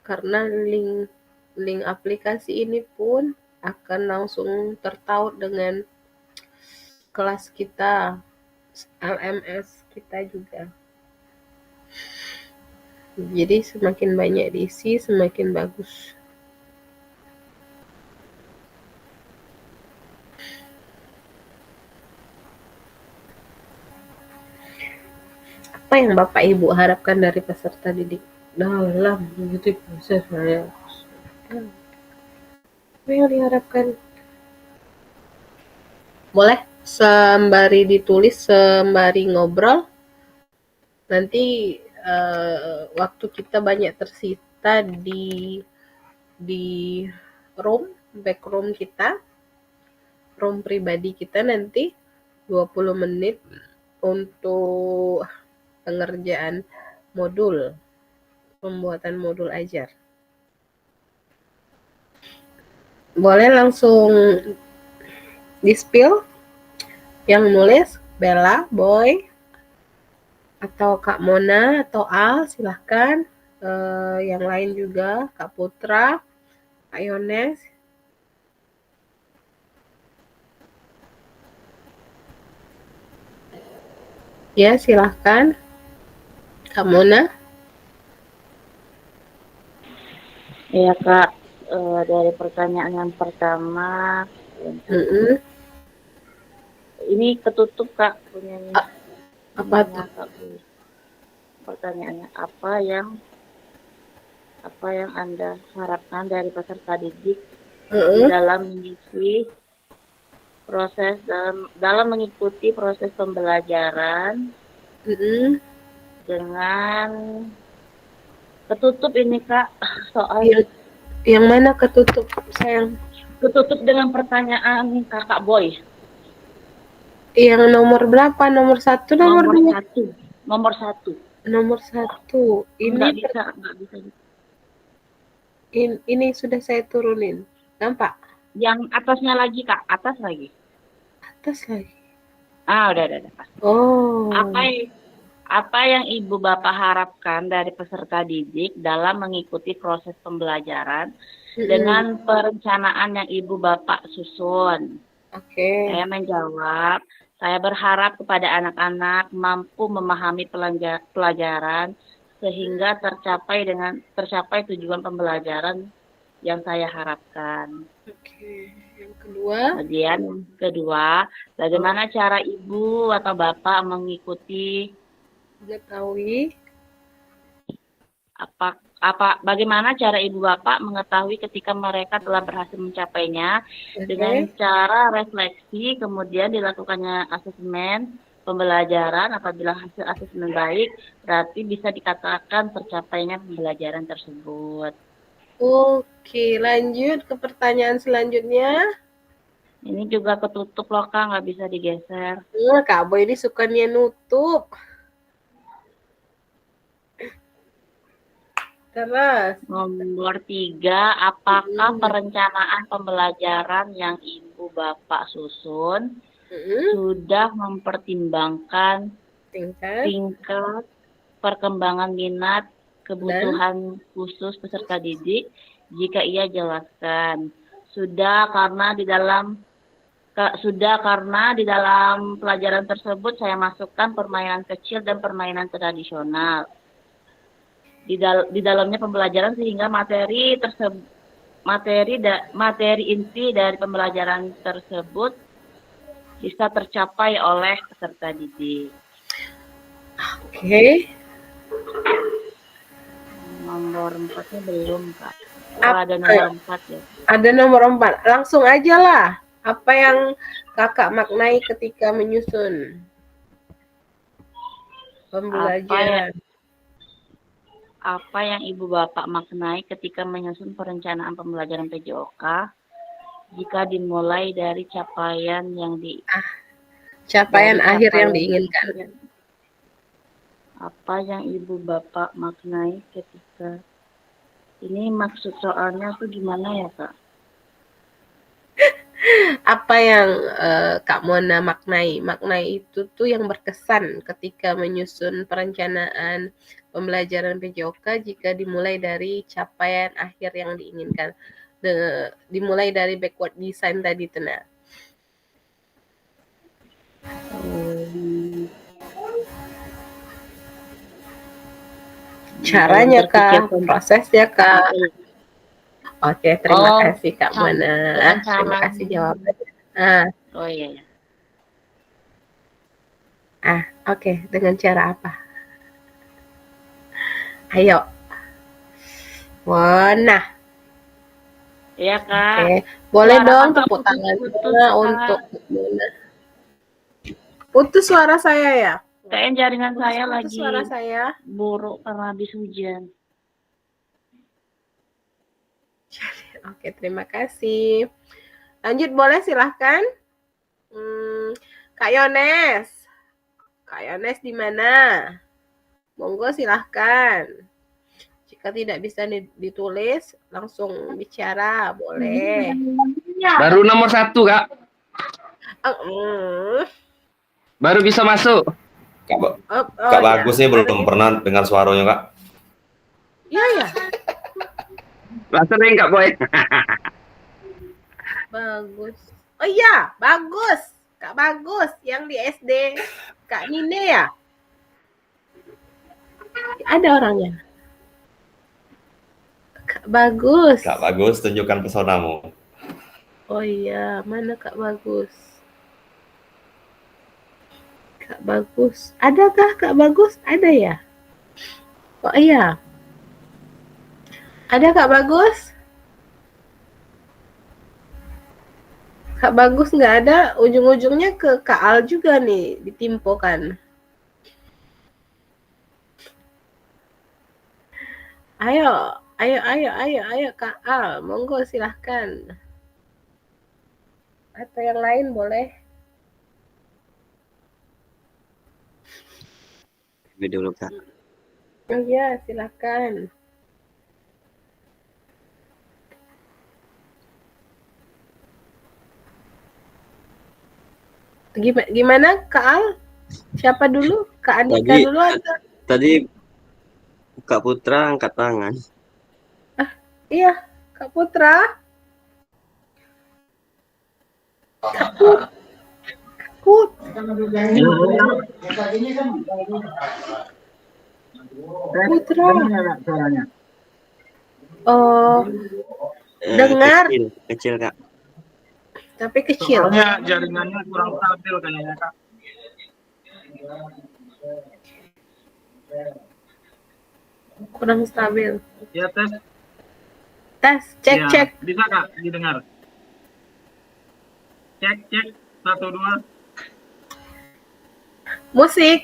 Karena link aplikasi ini pun akan langsung tertaut dengan kelas kita, LMS kita juga. Jadi semakin banyak diisi, semakin bagus. Apa yang Bapak Ibu harapkan dari peserta didik dalam mengikuti proses saya? Apa yang diharapkan? Boleh sembari ditulis, sembari ngobrol. Nanti waktu kita banyak tersita di backroom kita, room pribadi kita, nanti 20 menit untuk pengerjaan modul, pembuatan modul ajar. Boleh langsung di-spill. Yang nulis Bella, Boy, atau Kak Mona, atau Al, silahkan. Yang lain juga, Kak Putra, Kak Yones. Ya, silahkan. Kak Mona. Iya Kak, dari pertanyaan yang pertama, ini ketutup Kak punyanya. Apa tuh? Kak, pertanyaannya apa yang Anda harapkan dari peserta didik dalam mengisi proses dalam mengikuti proses pembelajaran dengan ketutup ini Kak, soal yang mana ketutup sayang? Ketutup dengan pertanyaan Kakak Boy. Yang nomor berapa? Nomor 1, nomor 2? Nomor 1. Nomor 1. Ini nggak bisa. Ini sudah saya turunin. Nampak? Yang atasnya lagi Kak, atas lagi. Atas lagi. Udah. Oh. Apa yang Ibu Bapak harapkan dari peserta didik dalam mengikuti proses pembelajaran dengan perencanaan yang Ibu Bapak susun? Oke. Saya menjawab, saya berharap kepada anak-anak mampu memahami pelajaran sehingga tercapai tujuan pembelajaran yang saya harapkan. Oke. Yang kedua? Kemudian kedua, bagaimana cara Ibu atau Bapak mengetahui bagaimana cara ibu bapak mengetahui ketika mereka telah berhasil mencapainya dengan cara refleksi, kemudian dilakukannya asesmen pembelajaran. Apabila hasil asesmen baik, berarti bisa dikatakan tercapainya pembelajaran tersebut. Oke, lanjut ke pertanyaan selanjutnya. Ini juga ketutup loh Kak, nggak bisa digeser. Kak Boy ini sukanya nutup. Terus. Nomor 3, apakah perencanaan pembelajaran yang ibu bapak susun sudah mempertimbangkan tingkat perkembangan minat kebutuhan khusus peserta didik? Jika iya, jelaskan. Sudah karena di dalam pelajaran tersebut saya masukkan permainan kecil dan permainan tradisional di dalamnya pembelajaran, sehingga materi inti dari pembelajaran tersebut bisa tercapai oleh peserta didik. Oke. Nomor 4-nya belum Kak. Ada nomor 4 ya. Ada nomor 4. Langsung aja lah. Apa yang kakak maknai ketika menyusun pembelajaran? Apa yang ibu bapak maknai ketika menyusun perencanaan pembelajaran PJOK jika dimulai dari capaian yang akhir yang diinginkan? Apa yang ibu bapak maknai ketika ini, maksud soalnya tuh gimana ya Kak? Apa yang Kak Mona maknai? Maknai itu tuh yang berkesan ketika menyusun perencanaan pembelajaran PJOK jika dimulai dari capaian akhir yang diinginkan. Dimulai dari backward design tadi tuh nah. Caranya Kak, prosesnya Kak. Oke, terima kasih Kak Mona. Terima kasih jawabannya. Oh iya. Oke. Dengan cara apa? Ayo. Mona. Iya Kak. Oke. Boleh dong tepuk tangannya untuk Mona. Putus suara saya ya? Kayaknya jaringan saya lagi suara saya buruk karena habis hujan. Oke, terima kasih. Lanjut boleh, silahkan. Kak Yones. Kak Yones di mana? Monggo silahkan. Jika tidak bisa ditulis, langsung bicara, boleh. Baru nomor 1, Kak. Baru bisa masuk. Kak Bagusnya belum pernah dengar suaranya, Kak. Iya ya. Sering Kak Boy. Bagus. Oh iya, bagus. Kak Bagus yang di SD Kak Nine ya? Ada orangnya. Kak Bagus. Kak Bagus, tunjukkan pesonamu. Oh iya, mana Kak Bagus? Kak Bagus. Adakah Kak Bagus? Ada ya? Oh iya. Ada Kak Bagus? Kak Bagus nggak ada, ujung-ujungnya ke Kak Al juga nih, ditimpokan. Ayo Kak Al, monggo silahkan. Atau yang lain boleh. Dulu Kak. Oh iya, silahkan. Gimana Kak Al? Siapa dulu? Kak Andika dulu atau? Tadi Kak Putra angkat tangan. Iya, Kak Putra. Kak Putra. Oh, dengar. Kecil Kak. Tapi kecil. Soalnya jaringannya kurang stabil kayaknya Kak. Kurang stabil. Ya, tes. Tes, cek, Ya, cek. bisa Kak didengar? Cek, cek. 1, 2. Musik.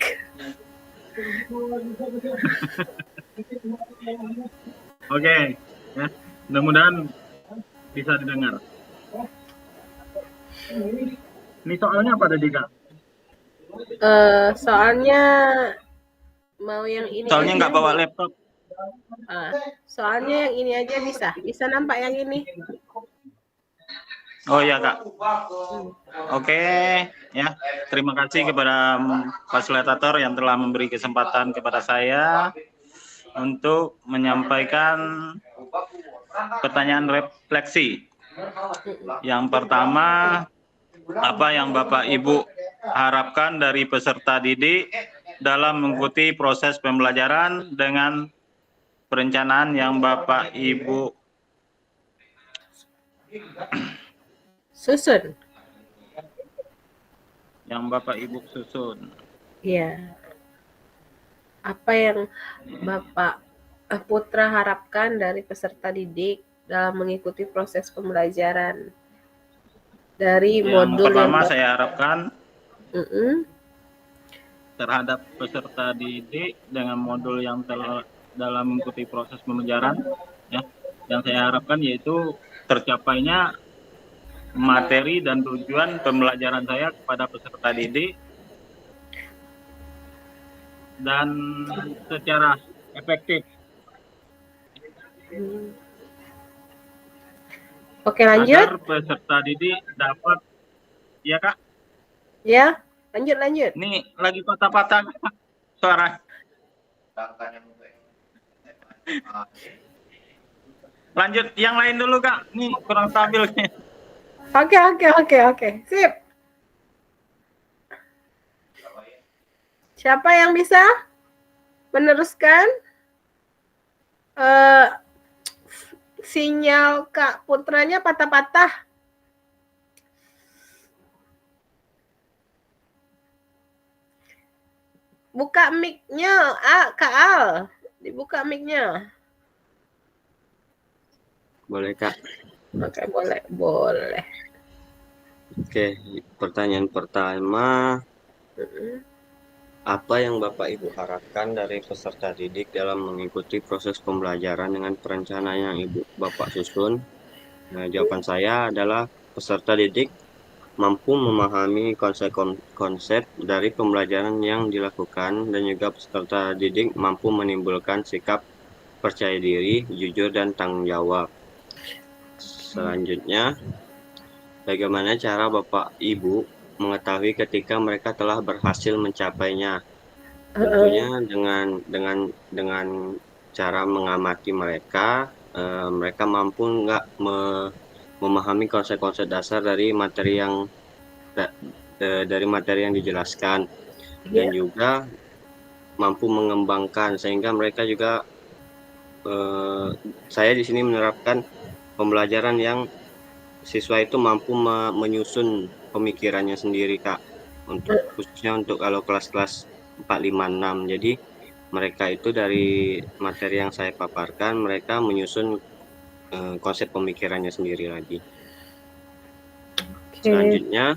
Oke, ya. Mudah-mudahan bisa didengar. Ini soalnya apa tadi Kak? Soalnya mau yang ini Soalnya aja. nggak bawa laptop. Soalnya yang ini aja bisa nampak yang ini. Oh ya Kak. Oke, ya. Terima kasih kepada fasilitator yang telah memberi kesempatan kepada saya untuk menyampaikan pertanyaan refleksi. Yang pertama, apa yang Bapak Ibu harapkan dari peserta didik dalam mengikuti proses pembelajaran dengan perencanaan yang Bapak Ibu susun. Yang Bapak Ibu susun. Iya. Apa yang Bapak Putra harapkan dari peserta didik dalam mengikuti proses pembelajaran dari modul yang pertama yang saya harapkan terhadap peserta didik dengan modul yang dalam mengikuti proses pembelajaran, ya, yang saya harapkan yaitu tercapainya materi dan tujuan pembelajaran saya kepada peserta didik dan secara efektif. Oke, lanjut. Agar peserta didik dapat, ya Kak? Ya, lanjut. Ini lagi patah-patah suara. Lanjut yang lain dulu Kak, ini kurang stabil. Oke. Sip. Siapa yang bisa meneruskan? Sinyal Kak Putranya patah-patah. Buka mic-nya, Kak Al. Dibuka mic-nya. Boleh Kak. Oke, boleh. Oke, pertanyaan pertama, apa yang Bapak Ibu harapkan dari peserta didik dalam mengikuti proses pembelajaran dengan perencanaan yang Bapak susun? Nah, jawaban saya adalah peserta didik mampu memahami konsep dari pembelajaran yang dilakukan dan juga peserta didik mampu menimbulkan sikap percaya diri, jujur, dan tanggung jawab. Selanjutnya, bagaimana cara Bapak Ibu mengetahui ketika mereka telah berhasil mencapainya? Tentunya dengan cara mengamati mereka, mereka mampu nggak memahami konsep-konsep dasar dari materi yang dijelaskan, dan juga mampu mengembangkan sehingga mereka juga saya di sini menerapkan pembelajaran yang siswa itu mampu menyusun pemikirannya sendiri Kak, khususnya untuk kalau kelas-kelas 4, 5, 6. Jadi mereka itu dari materi yang saya paparkan, mereka menyusun konsep pemikirannya sendiri lagi. Selanjutnya,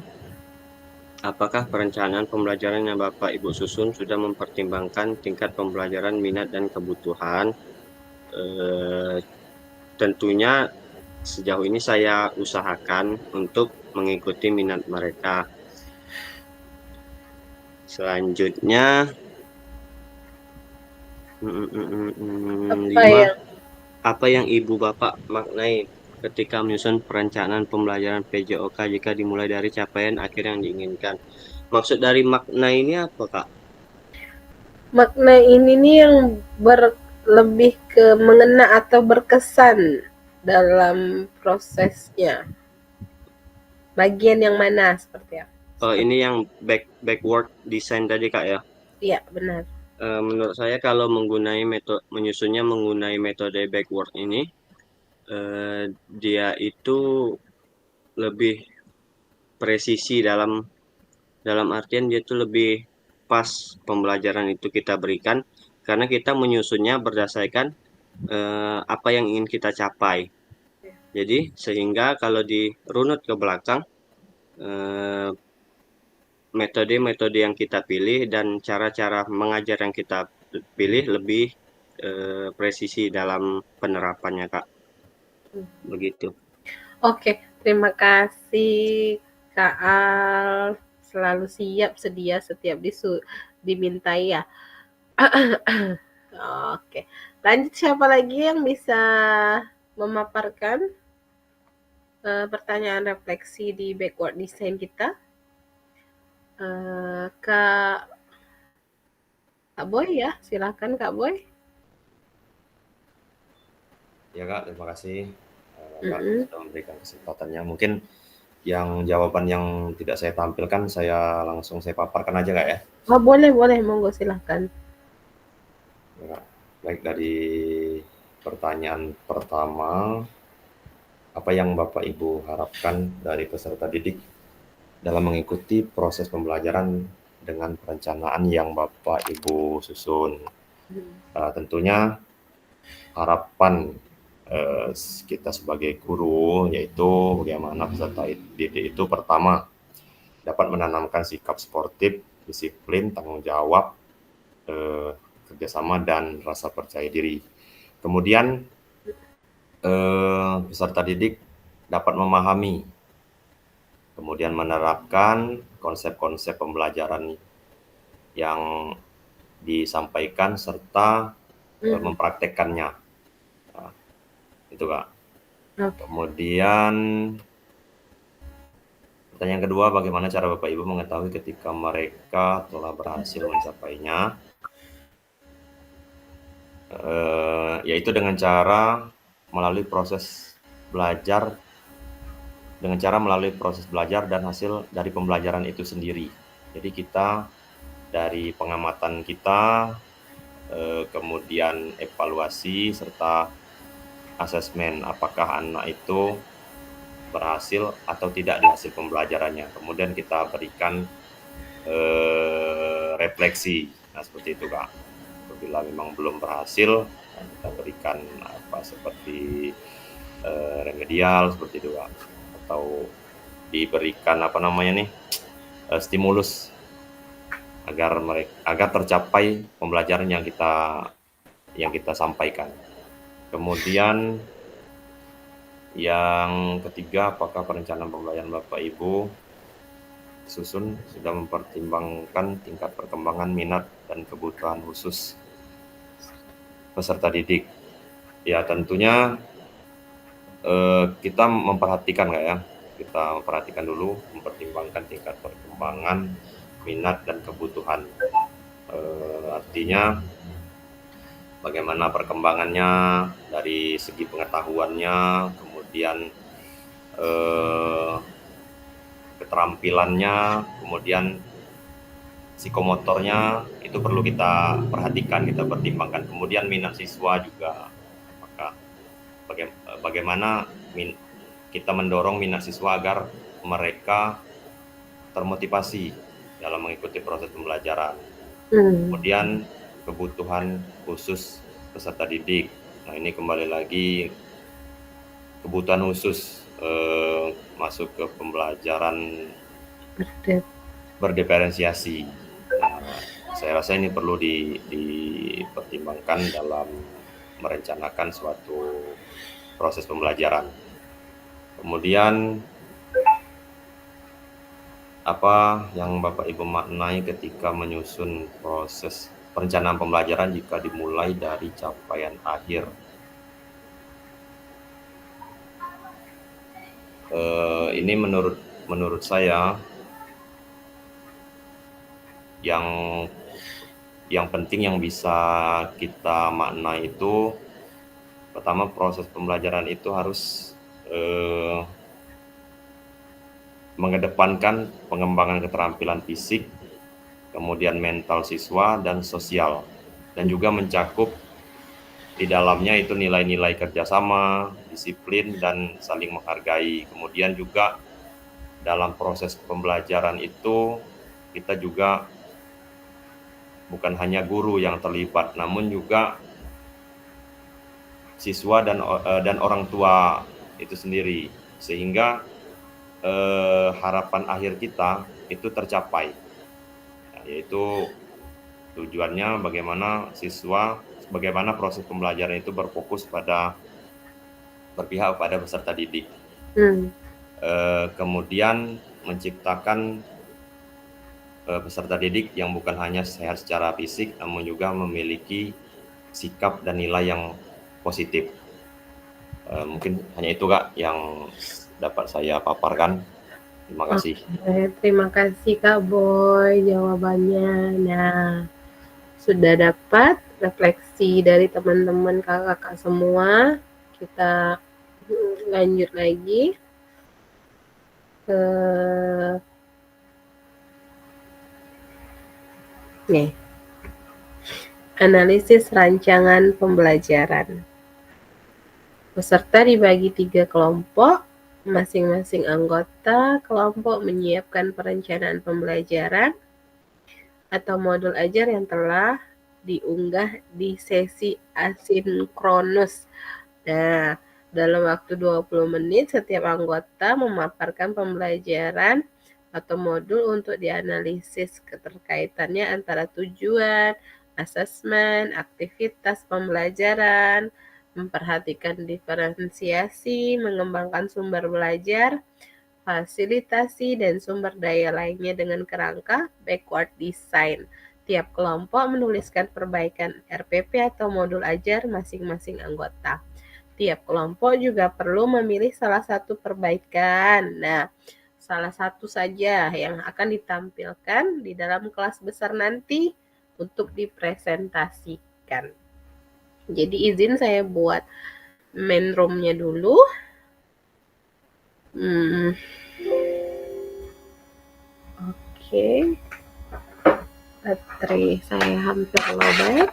apakah perencanaan pembelajaran yang Bapak Ibu susun sudah mempertimbangkan tingkat pembelajaran, minat, dan kebutuhan? Tentunya sejauh ini saya usahakan untuk mengikuti minat mereka. Selanjutnya, 5. Apa yang Ibu Bapak maknai ketika menyusun perencanaan pembelajaran PJOK jika dimulai dari capaian akhir yang diinginkan? Maksud dari makna ini apa Kak? Makna ini nih yang lebih ke mengena atau berkesan dalam prosesnya. Bagian yang mana seperti apa? Oh, ini yang backward design tadi Kak ya? Iya, benar. Menurut saya kalau menyusunnya menggunakan metode backward ini, dia itu lebih presisi dalam artian dia itu lebih pas pembelajaran itu kita berikan karena kita menyusunnya berdasarkan apa yang ingin kita capai. Jadi sehingga kalau dirunut ke belakang, metode-metode yang kita pilih dan cara-cara mengajar yang kita pilih lebih presisi dalam penerapannya, Kak. Begitu. Oke, terima kasih Kak Al. Selalu siap sedia setiap dimintai ya. Oke, lanjut, siapa lagi yang bisa memaparkan pertanyaan refleksi di backward design kita? Kak Boy ya, silakan Kak Boy. Ya Kak, terima kasih Kak sudah memberikan kesempatannya. Mungkin yang jawaban yang tidak saya tampilkan saya langsung saya paparkan aja Kak ya. Oh, boleh, monggo silahkan. Ya, Kak. Baik, dari pertanyaan pertama, apa yang Bapak Ibu harapkan dari peserta didik dalam mengikuti proses pembelajaran dengan perencanaan yang Bapak Ibu susun? Tentunya harapan kita sebagai guru yaitu bagaimana peserta didik itu pertama dapat menanamkan sikap sportif, disiplin, tanggung jawab, kerjasama dan rasa percaya diri. Kemudian peserta didik dapat memahami, kemudian menerapkan konsep-konsep pembelajaran yang disampaikan serta mempraktekkannya. Nah, itu Kak. Kemudian pertanyaan kedua, bagaimana cara Bapak Ibu mengetahui ketika mereka telah berhasil mencapainya? Yaitu dengan cara melalui proses belajar, dan hasil dari pembelajaran itu sendiri. Jadi kita dari pengamatan kita, kemudian evaluasi serta asesmen apakah anak itu berhasil atau tidak di hasil pembelajarannya. Kemudian kita berikan refleksi. Nah, seperti itu Kak. Apabila memang belum berhasil, kita berikan seperti remedial seperti itu Kak. Atau diberikan stimulus agar tercapai pembelajaran yang kita sampaikan. Kemudian yang ketiga, apakah perencanaan pembelajaran Bapak Ibu susun sudah mempertimbangkan tingkat perkembangan minat dan kebutuhan khusus peserta didik? Ya tentunya kita memperhatikan Kak ya. Kita memperhatikan dulu, mempertimbangkan tingkat perkembangan minat dan kebutuhan. Artinya bagaimana perkembangannya dari segi pengetahuannya, kemudian keterampilannya, kemudian psikomotornya, itu perlu kita perhatikan, kita pertimbangkan. Kemudian minat siswa juga, maka bagaimana kita mendorong minat siswa agar mereka termotivasi dalam mengikuti proses pembelajaran. Kemudian kebutuhan khusus peserta didik. Nah, ini kembali lagi kebutuhan khusus masuk ke pembelajaran berdiferensiasi. Nah, saya rasa ini perlu dipertimbangkan dalam merencanakan suatu proses pembelajaran. Kemudian apa yang Bapak Ibu maknai ketika menyusun proses perencanaan pembelajaran jika dimulai dari capaian akhir? Ini menurut saya yang penting yang bisa kita maknai itu, pertama proses pembelajaran itu harus mengedepankan pengembangan keterampilan fisik, kemudian mental siswa dan sosial, dan juga mencakup di dalamnya itu nilai-nilai kerjasama, disiplin, dan saling menghargai. Kemudian juga dalam proses pembelajaran itu kita juga bukan hanya guru yang terlibat, namun juga siswa dan orang tua itu sendiri, sehingga harapan akhir kita itu tercapai, nah, yaitu tujuannya bagaimana proses pembelajaran itu berfokus berpihak pada peserta didik. Kemudian menciptakan peserta didik yang bukan hanya sehat secara fisik, namun juga memiliki sikap dan nilai yang positif. Mungkin hanya itu Kak yang dapat saya paparkan. Terima kasih. Terima kasih Kak Boy jawabannya. Nah, sudah dapat refleksi dari teman-teman kakak-kakak semua. Kita lanjut lagi ke nih, analisis rancangan pembelajaran. Peserta dibagi 3 kelompok, masing-masing anggota kelompok menyiapkan perencanaan pembelajaran atau modul ajar yang telah diunggah di sesi asinkronus. Nah, dalam waktu 20 menit setiap anggota memaparkan pembelajaran atau modul untuk dianalisis keterkaitannya antara tujuan, asesmen, aktivitas pembelajaran, memperhatikan diferensiasi, mengembangkan sumber belajar, fasilitasi, dan sumber daya lainnya dengan kerangka backward design. Tiap kelompok menuliskan perbaikan RPP atau modul ajar masing-masing anggota. Tiap kelompok juga perlu memilih salah satu perbaikan. Nah, salah satu saja yang akan ditampilkan di dalam kelas besar nanti untuk dipresentasikan. Jadi izin saya buat main room-nya dulu. Oke. Baterai saya hampir lowbat.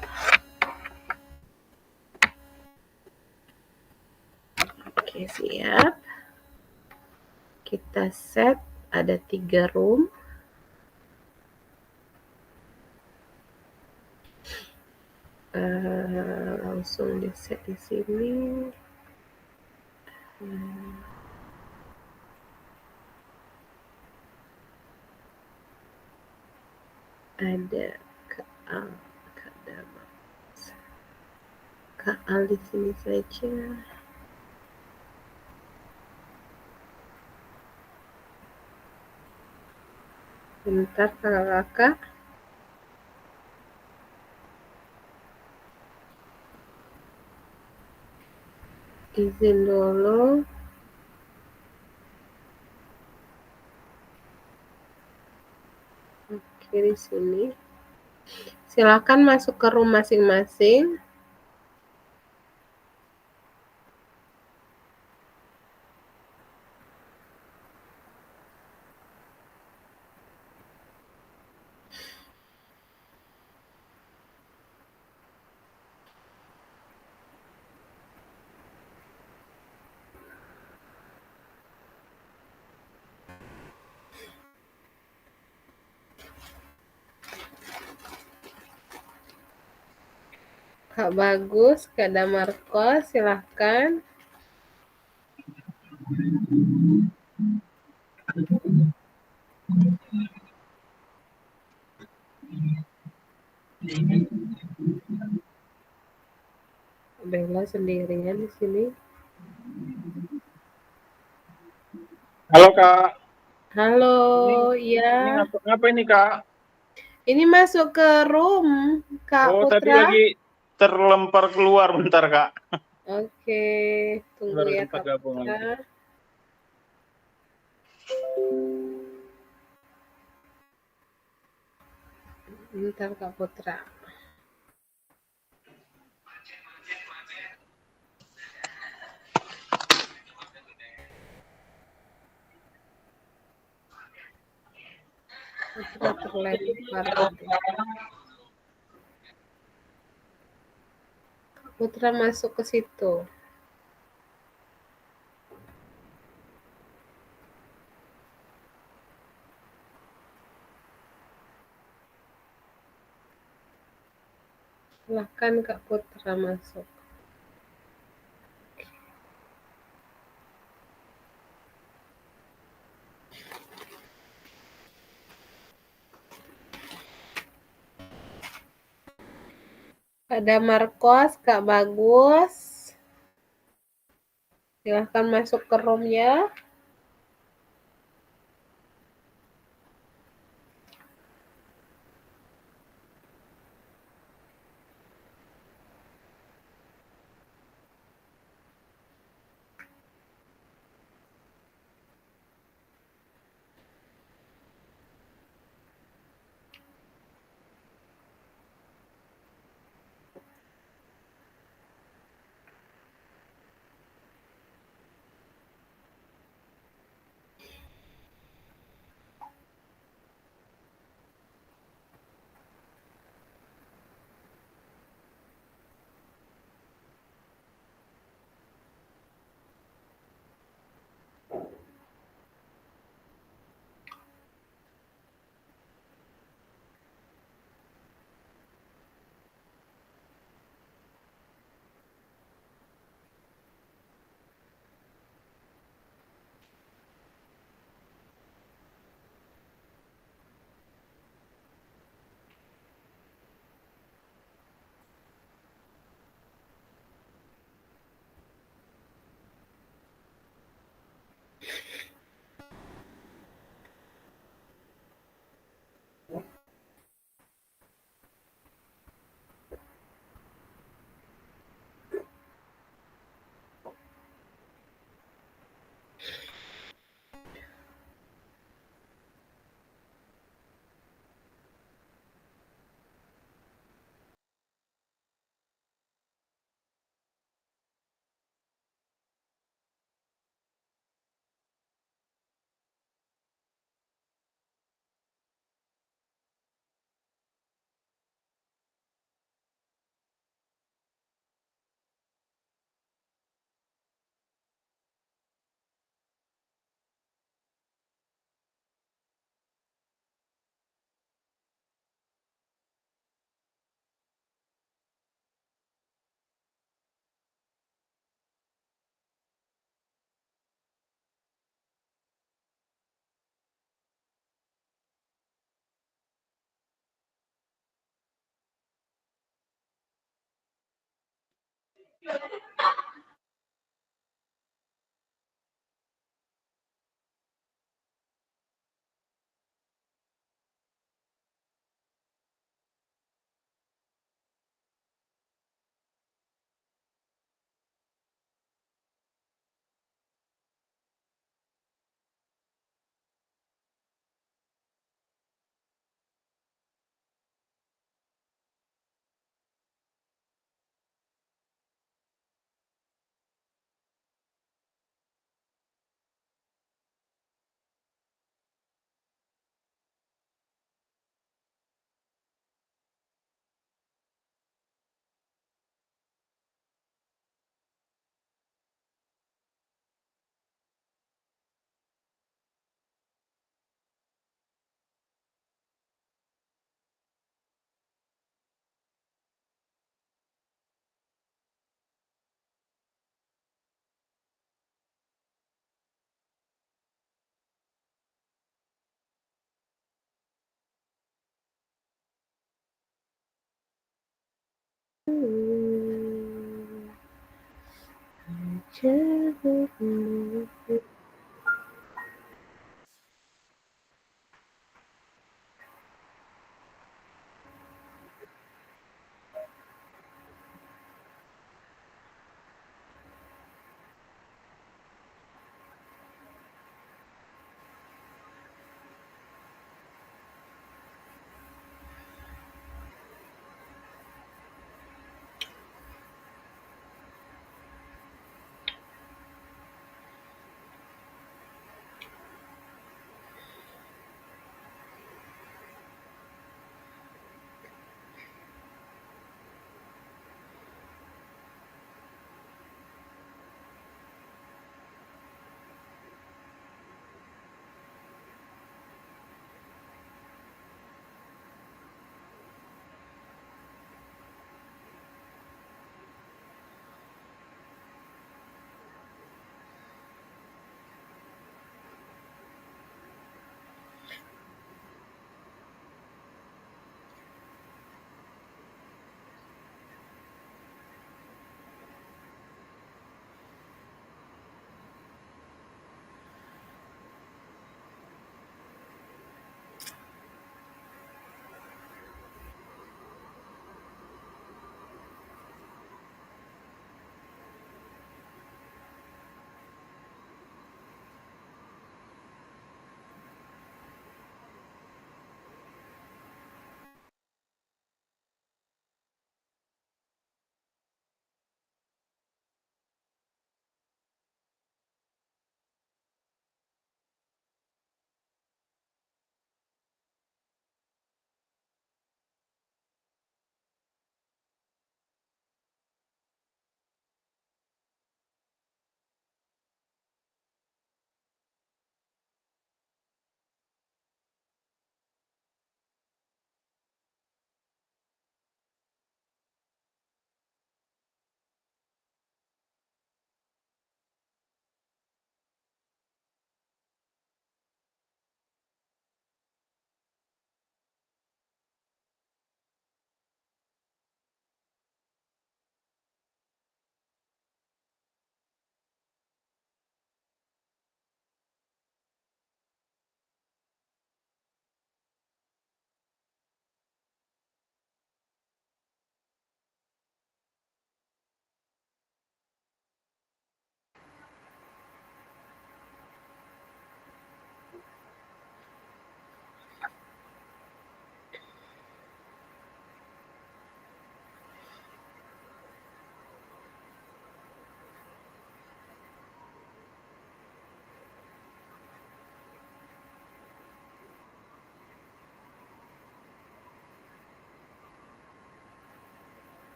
Oke, siap. Kita set ada 3 room. Langsung di set di sini. Ada Kak Al di sini saja. Bentar kakak-kakak. Izin dulu. Oke, di sini. Silakan masuk ke room masing-masing. Kak Bagus, Kak Damarko, silahkan. Bella sendirian di sini. Halo Kak. Halo, iya. Ini ngapain nih Kak? Ini masuk ke room, Kak Oh, Putra. tadi lagi terlempar keluar bentar Kak. Oke, tunggu Baru ya sempat Kak gabung Putra. lagi. Bentar Kak Putra. Putra terlempar tadi. Putra masuk ke situ. Silahkan Kak Putra masuk. Ada Marcos, Kak Bagus. Silahkan masuk ke room-nya.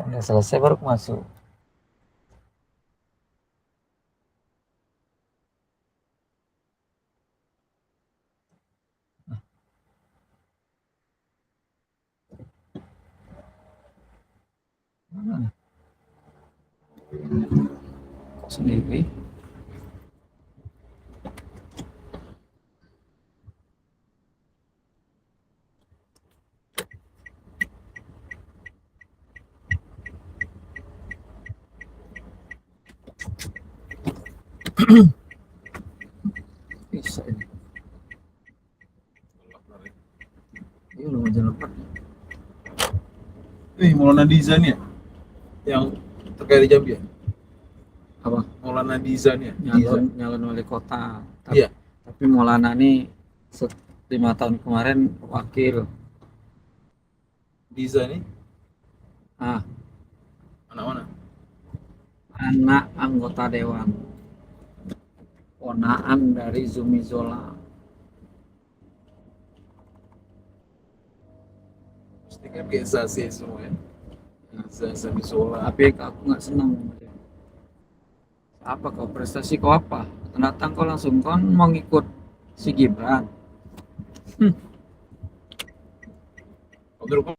Udah selesai baru masuk. Mana nih? Kok sendiri? Bisa ini. Iya udah mau jalan 4. Maulana Dizan ya? Yang terkait di Jambi ya? Apa? Maulana Dizan ya? Nyalon wali kota. Iya. Tapi Maulana nih 5 tahun kemarin wakil. Dizan nih? Anak mana? Anak anggota dewan. Ponaan dari Zumi Zola. Pasti kan kayak Zase semua ya? Zase Zola. Tapi aku nggak senang sama dia. Apa kau prestasi kau apa? Datang kau langsung kau mau ngikut si Gibran. Menurut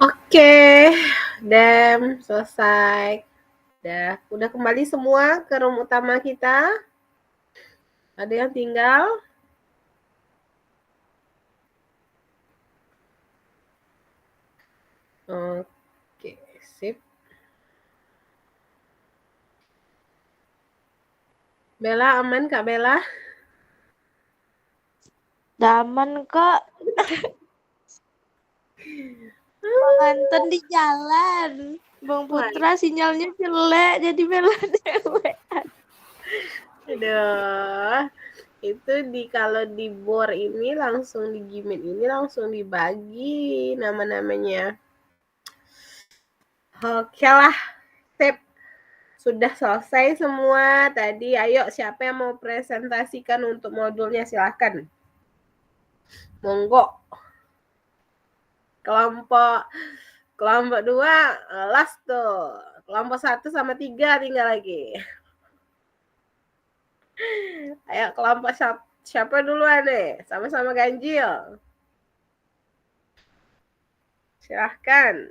Oke, selesai. Udah kembali semua ke room utama kita. Ada yang tinggal? Oke, sip. Bella aman Kak Bella? Aman kok. Bang Anton di jalan. Bang Putra sinyalnya jelek jadi Bella cewek. Aduh, itu kalau di bor ini langsung di Gmail ini langsung dibagi nama-namanya. Oke lah, sip. Sudah selesai semua tadi. Ayo siapa yang mau presentasikan untuk modulnya silahkan. Monggo. Kelompok 2 last tuh. Kelompok 1 sama 3 tinggal lagi. Ayo kelompok siapa duluan nih? Sama-sama ganjil. Silahkan.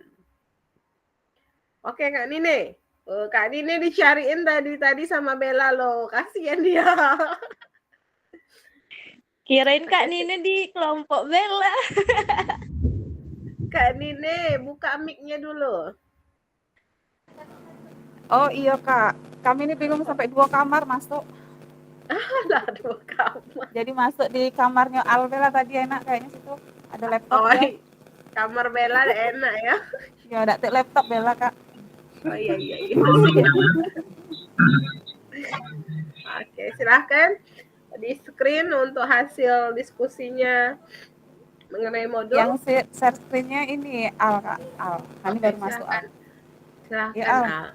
Oke Kak Nine. Kak Nine dicariin tadi sama Bella loh. Kasihan dia. Kirain Kak Nine di kelompok Bella. Kak Nine, buka mic-nya dulu. Oh iya Kak, kami ini bingung sampai 2 kamar masuk. Lah 2 kamar. Jadi masuk di kamarnya Albella tadi enak kayaknya situ. Ada laptop Oh, ya. Kamar Bella enak ya. Ya ada laptop Bella Kak. Oh iya. Oke, silahkan di screen untuk hasil diskusinya mengenai modul. Yang share screen-nya ini Al Kak. Al. Kami baru masuk Al. Silahkan Ya, Al. Al.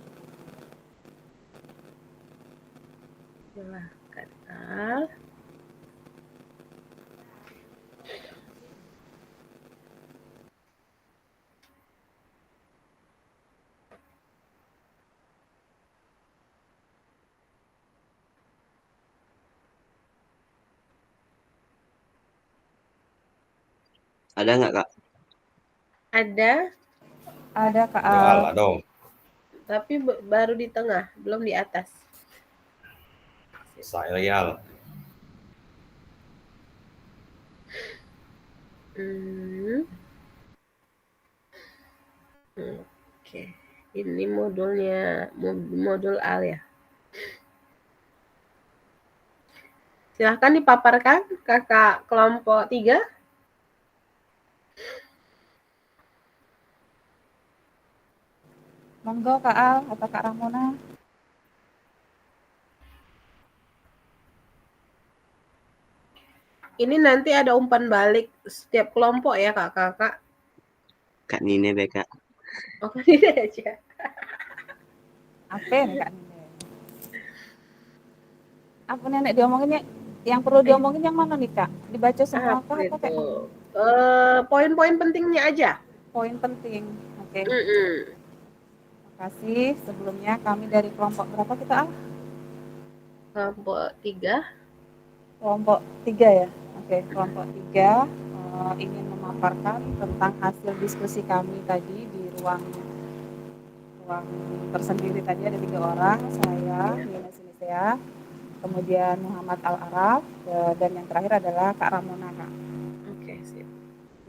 Silahkan Al. Ada nggak Kak? Ada Kak Al. Ada dong. Tapi baru di tengah, belum di atas. Saya lagi Al. Oke, ini modulnya modul Al ya. Silahkan dipaparkan kakak kelompok 3. Monggo Kak Al atau Kak Ramona. Ini nanti ada umpan balik setiap kelompok ya kakak. Kak Nine BK. Oh Kak Nine aja. Apa nih Kak Nine? Apa nenek diomonginnya? Yang perlu diomongin yang mana nih Kak? Dibaca semua kah atau kayak poin-poin pentingnya aja. Poin penting. Oke. Terima kasih. Sebelumnya kami dari kelompok berapa kita Al? Kelompok 3. Kelompok 3 ya. Oke, kelompok 3 ingin memaparkan tentang hasil diskusi kami tadi di ruang tersendiri. Tadi ada 3 orang, saya Nina Sinisea, kemudian Muhammad Al-Araf, dan yang terakhir adalah Kak Ramona Kak. Oke, sip.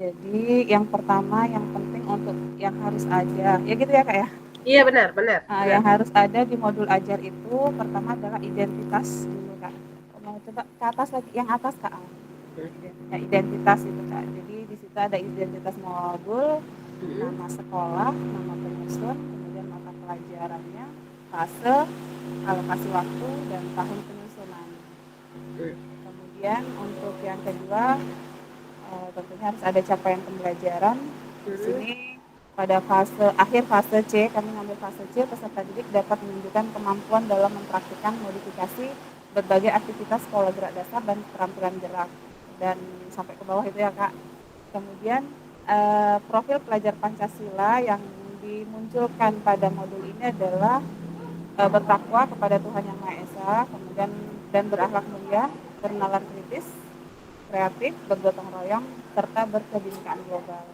Jadi yang pertama yang penting untuk yang harus ada, ya gitu ya Kak ya? Iya benar. Yang harus ada di modul ajar itu pertama adalah identitas dulu Kak. Mau coba ke atas lagi, yang atas Kak. Ya, identitas itu Kak. Jadi di situ ada identitas modul, nama sekolah, nama penyusun, kemudian mata pelajarannya, fase, alokasi waktu, dan tahun penyusunan. Kemudian untuk yang kedua tentunya harus ada capaian pembelajaran. Di sini pada akhir fase C, kami mengambil fase C, peserta didik dapat menunjukkan kemampuan dalam mempraktikkan modifikasi berbagai aktivitas pola gerak dasar dan keterampilan gerak. dan sampai ke bawah itu ya Kak. Kemudian profil pelajar Pancasila yang dimunculkan pada modul ini adalah bertakwa kepada Tuhan Yang Maha Esa, kemudian dan berakhlak mulia, bernalar kritis, kreatif, bergotong royong, serta berkebinekaan global.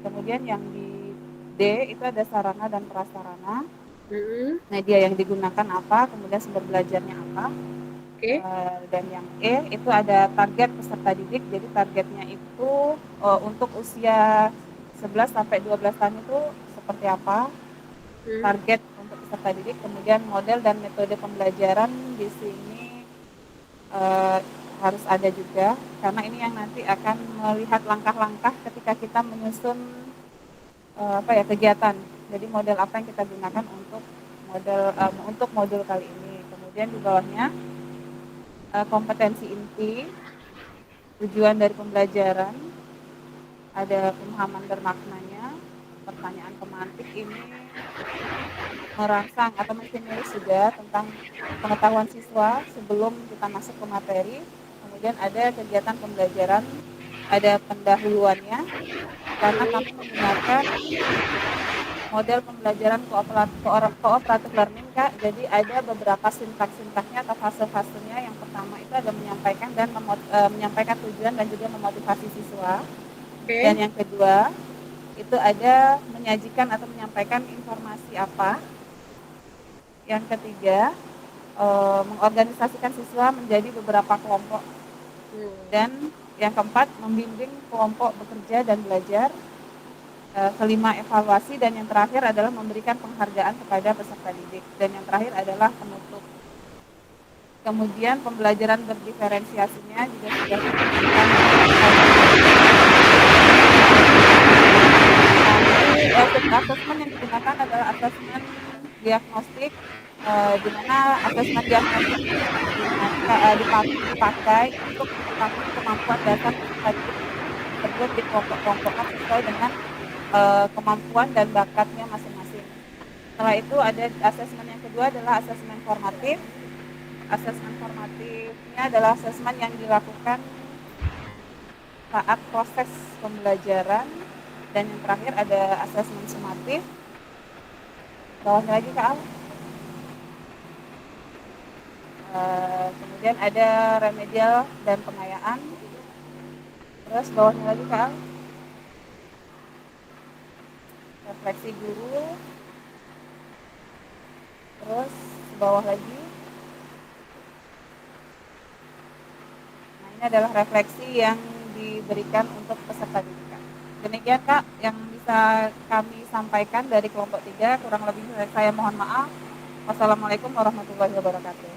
Kemudian yang di D itu ada sarana dan prasarana, media yang digunakan apa, kemudian sumber belajarnya apa. Dan yang E itu ada target peserta didik, jadi targetnya itu untuk usia 11 sampai 12 tahun itu seperti apa, target untuk peserta didik, kemudian model dan metode pembelajaran di sini harus ada juga, karena ini yang nanti akan melihat langkah-langkah ketika kita menyusun kegiatan. Jadi model apa yang kita gunakan untuk modul kali ini. Kemudian di bawahnya kompetensi inti, tujuan dari pembelajaran, ada pemahaman bermaknanya, pertanyaan pemantik ini merangsang atau menstimulis juga tentang pengetahuan siswa sebelum kita masuk ke materi. Kemudian ada kegiatan pembelajaran, ada pendahuluannya, karena kami menggunakan model pembelajaran cooperative learning Kak. Jadi ada beberapa sintaks-sintaksnya atau fase-fasenya. Yang pertama itu ada menyampaikan dan menyampaikan tujuan dan juga memotivasi siswa. Dan yang kedua itu ada menyajikan atau menyampaikan informasi apa. Yang ketiga mengorganisasikan siswa menjadi beberapa kelompok. Dan yang keempat membimbing kelompok bekerja dan belajar. Kelima evaluasi, dan yang terakhir adalah memberikan penghargaan kepada peserta didik, dan yang terakhir adalah penutup. Kemudian pembelajaran berdiferensiasinya juga sudah diberikan. Asesmen yang digunakan adalah asesmen diagnostik, di mana asesmen diagnostik dipakai untuk mengetahui kemampuan dasar peserta didik tersebut di kelompok-kelompoknya sesuai dengan kemampuan dan bakatnya masing-masing. Setelah itu ada asesmen yang kedua adalah asesmen formatif. Asesmen formatifnya adalah asesmen yang dilakukan saat proses pembelajaran, dan yang terakhir ada asesmen sumatif. Bawahnya lagi Kak Al. Kemudian ada remedial dan pengayaan. Terus bawahnya lagi Kak Al. Refleksi guru, terus bawah lagi. Nah, ini adalah refleksi yang diberikan untuk peserta didik. Demikian Kak yang bisa kami sampaikan dari kelompok 3, kurang lebih saya mohon maaf. Wassalamualaikum warahmatullahi wabarakatuh.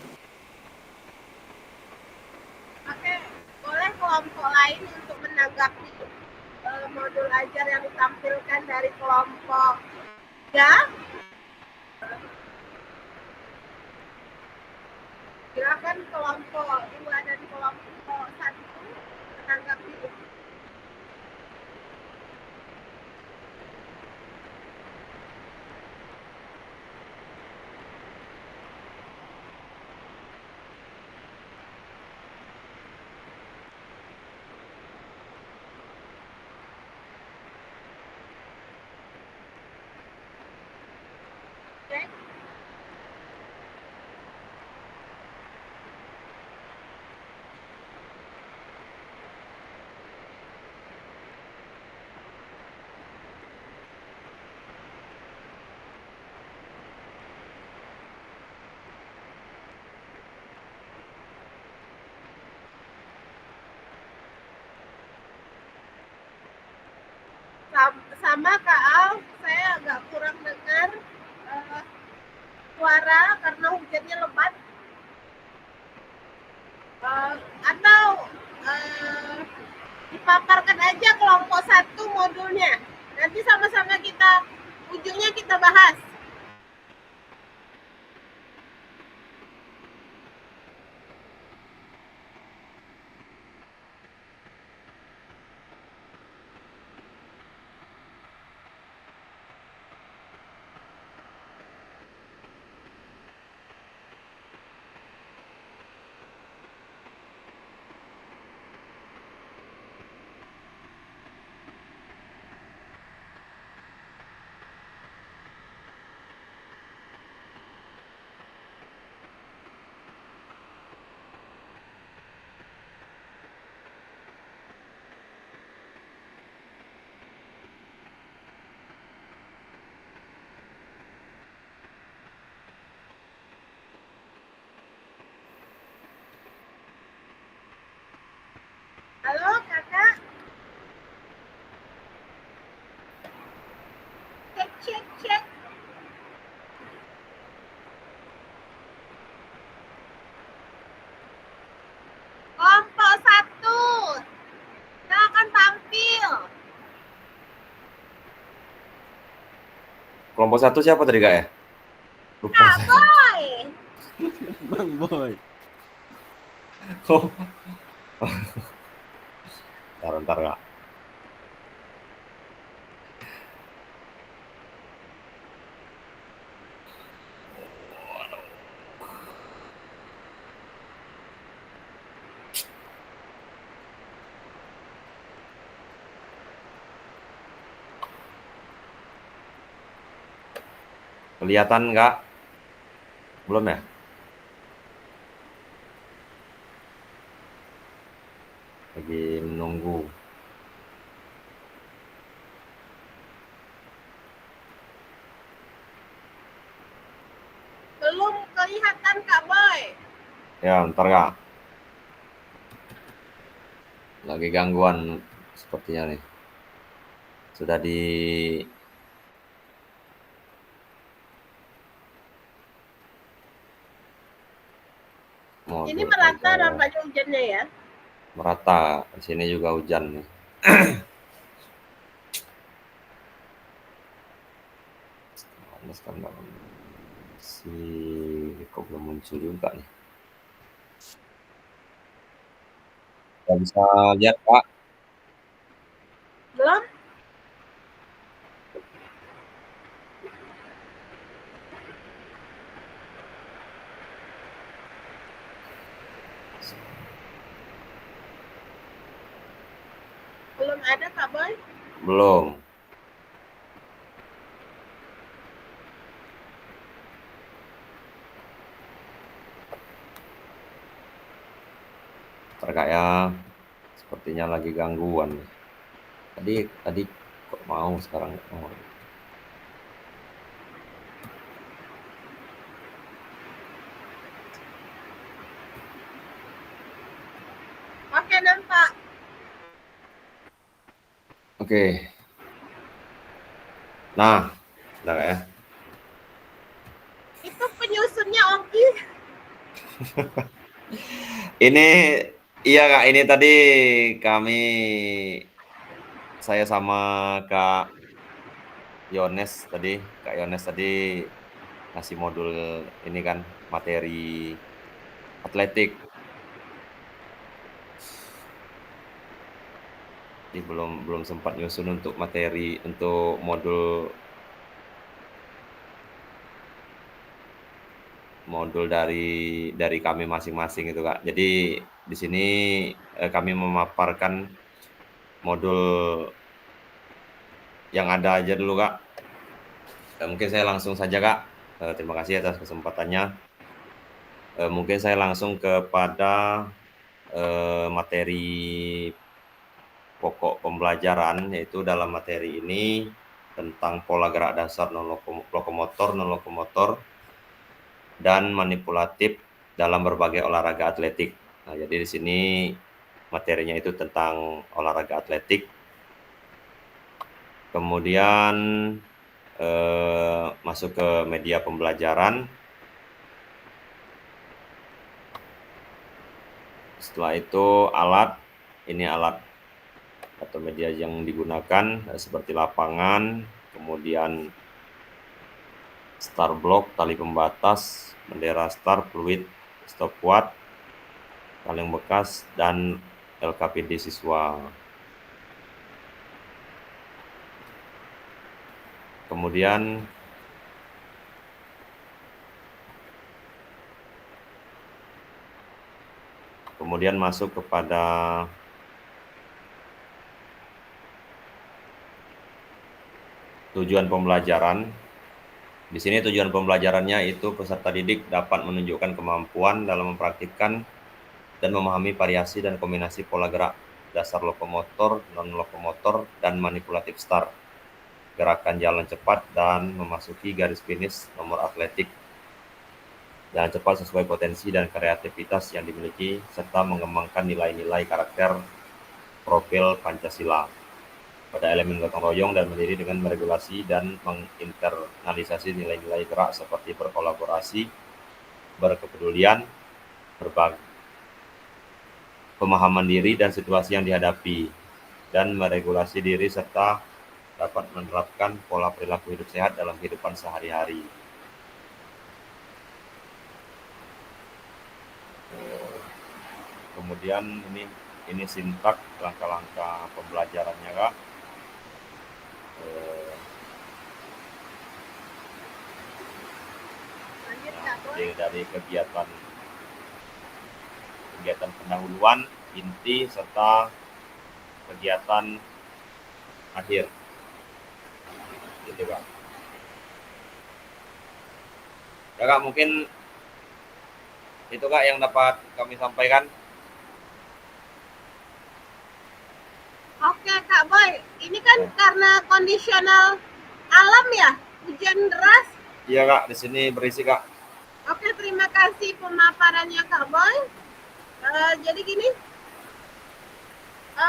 Oke, boleh kelompok lain untuk menanggapi modul ajar yang ditampilkan dari kelompok 3. Silakan kelompok 2 dan kelompok 1 menanggapi. Sama Kak Al, saya agak kurang dengar suara karena hujannya lebat. Atau dipaparkan aja kelompok 1 modulnya. Nanti sama-sama ujungnya kita bahas. Kelompok 1 siapa tadi Kak ya? Lupa Kak saya. Boy. Bang Boy. Oh. Ntar Kak. Kelihatan nggak? Belum ya? Lagi menunggu. Belum kelihatan Kak Boy. Ya, ntar Kak. Lagi gangguan sepertinya nih. Sudah di Ini merata nampaknya hujannya ya. Merata. Di sini juga hujan nih. Si kok belum muncul juga nih. Nggak bisa lihat Pak. Belum? Belum ada Kak Boy? Belum. Terkaya sepertinya lagi gangguan. Tadi kok mau sekarang mau. Oke, nampak. Oke. Nah, udah ya. Itu penyusunnya Oki. Ini iya Kak, ini tadi saya sama Kak Yones tadi ngasih modul ini kan materi atletik. Jadi belum sempat nyusun untuk materi untuk modul dari kami masing-masing itu Kak. Jadi di sini kami memaparkan modul yang ada aja dulu Kak. Mungkin saya langsung saja Kak. Terima kasih atas kesempatannya. Mungkin saya langsung kepada materi pokok pembelajaran, yaitu dalam materi ini tentang pola gerak dasar non-lokomotor dan manipulatif dalam berbagai olahraga atletik. Nah, jadi di sini materinya itu tentang olahraga atletik. Kemudian masuk ke media pembelajaran. Setelah itu ini alat atau media yang digunakan seperti lapangan, kemudian start block, tali pembatas, bendera start, fluid, stopwatch, kaleng bekas, dan LKPD siswa. Kemudian masuk kepada tujuan pembelajaran. Di sini tujuan pembelajarannya itu peserta didik dapat menunjukkan kemampuan dalam mempraktikkan dan memahami variasi dan kombinasi pola gerak dasar lokomotor, non-lokomotor, dan manipulatif start, gerakan jalan cepat, dan memasuki garis finish nomor atletik. Jalan cepat sesuai potensi dan kreativitas yang dimiliki, serta mengembangkan nilai-nilai karakter profil Pancasila pada elemen gotong royong dan mandiri dengan meregulasi dan menginternalisasi nilai-nilai gerak seperti berkolaborasi, berkepedulian, pemahaman diri dan situasi yang dihadapi, dan meregulasi diri serta dapat menerapkan pola perilaku hidup sehat dalam kehidupan sehari-hari. Kemudian ini sintak langkah-langkah pembelajarannya, Kak. Dari kegiatan pendahuluan, inti, serta kegiatan akhir. Gitu, Kak. Ya, Kak, mungkin itu, Kak, yang dapat kami sampaikan. Oke, Kak Boy, ini kan karena kondisional alam ya, hujan deras. Iya, Kak, di sini berisi, Kak. Oke, terima kasih pemaparannya Kak Boy. Jadi gini,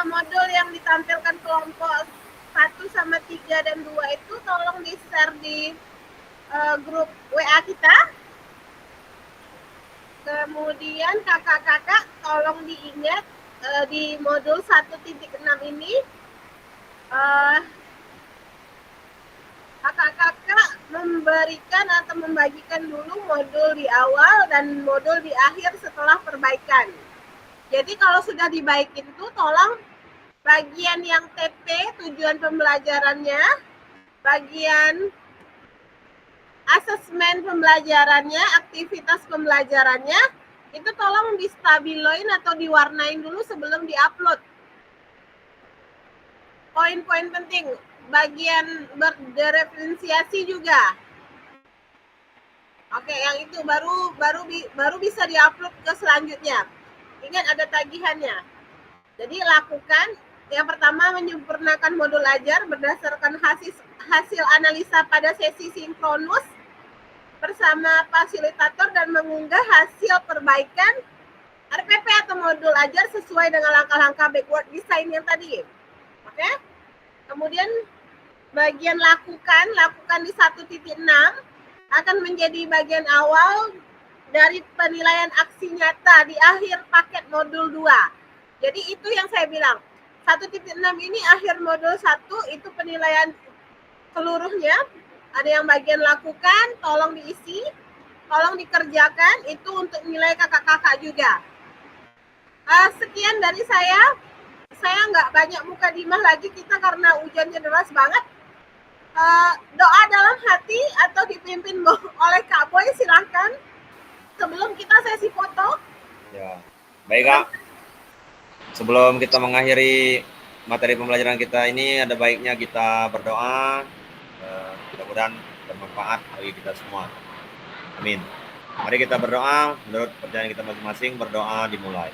modul yang ditampilkan kelompok 1 sama 3 dan 2 itu tolong di-share di grup WA kita. Kemudian kakak-kakak tolong diingat di modul 1.6 ini kakak-kakak memberikan atau membagikan dulu modul di awal dan modul di akhir setelah perbaikan. Jadi kalau sudah dibaikin itu tolong bagian yang TP tujuan pembelajarannya, bagian asesmen pembelajarannya, aktivitas pembelajarannya, itu tolong distabiloin atau diwarnain dulu sebelum diupload. Poin-poin penting, bagian berdiferensiasi juga. Oke, yang itu baru bisa diupload ke selanjutnya. Ingat ada tagihannya. Jadi lakukan yang pertama menyempurnakan modul ajar berdasarkan hasil analisa pada sesi sinkronus bersama fasilitator dan mengunggah hasil perbaikan RPP atau modul ajar sesuai dengan langkah-langkah backward design yang tadi. Oke? Kemudian bagian lakukan di 1.6 akan menjadi bagian awal dari penilaian aksi nyata di akhir paket modul 2. Jadi itu yang saya bilang. 1.6 ini akhir modul 1 itu penilaian seluruhnya. Ada yang bagian lakukan, tolong diisi, tolong dikerjakan, itu untuk nilai kakak-kakak juga. Sekian dari saya nggak banyak muka dimah lagi kita karena hujannya deras banget. Doa dalam hati atau dipimpin oleh Kak Boy silahkan sebelum kita sesi foto. Ya, baik Kak. Sebelum kita mengakhiri materi pembelajaran kita ini, ada baiknya kita berdoa. Mudah-mudahan bermanfaat bagi kita semua. Amin. Mari kita berdoa menurut perjalanan kita masing-masing. Berdoa dimulai.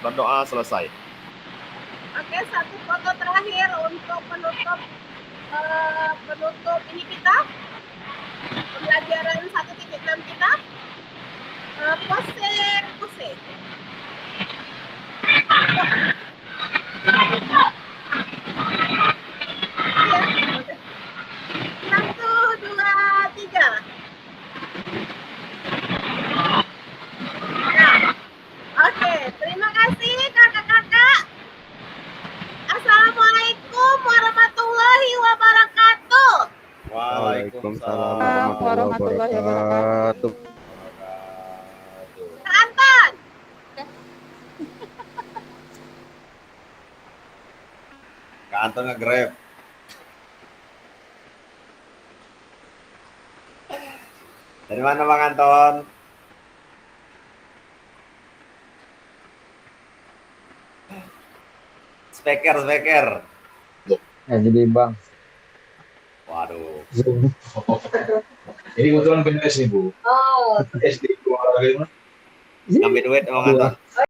Berdoa selesai. Oke, satu foto terakhir untuk penutup ini kita pembelajaran 1.6 kita. Pose. Ya, 1, 2, 3. Nah, oke, terima kasih kakak-kakak. Assalamualaikum warahmatullahi wabarakatuh. Waalaikumsalam warahmatullahi wabarakatuh. Kak Anton. Kak Anton nge-grab. Dari mana Bang Anton? Speaker. Jadi Bang. Waduh. Ini kebetulan PNS nih Bu. Oh. SD keluarga. Ngambil duit Bang Anton.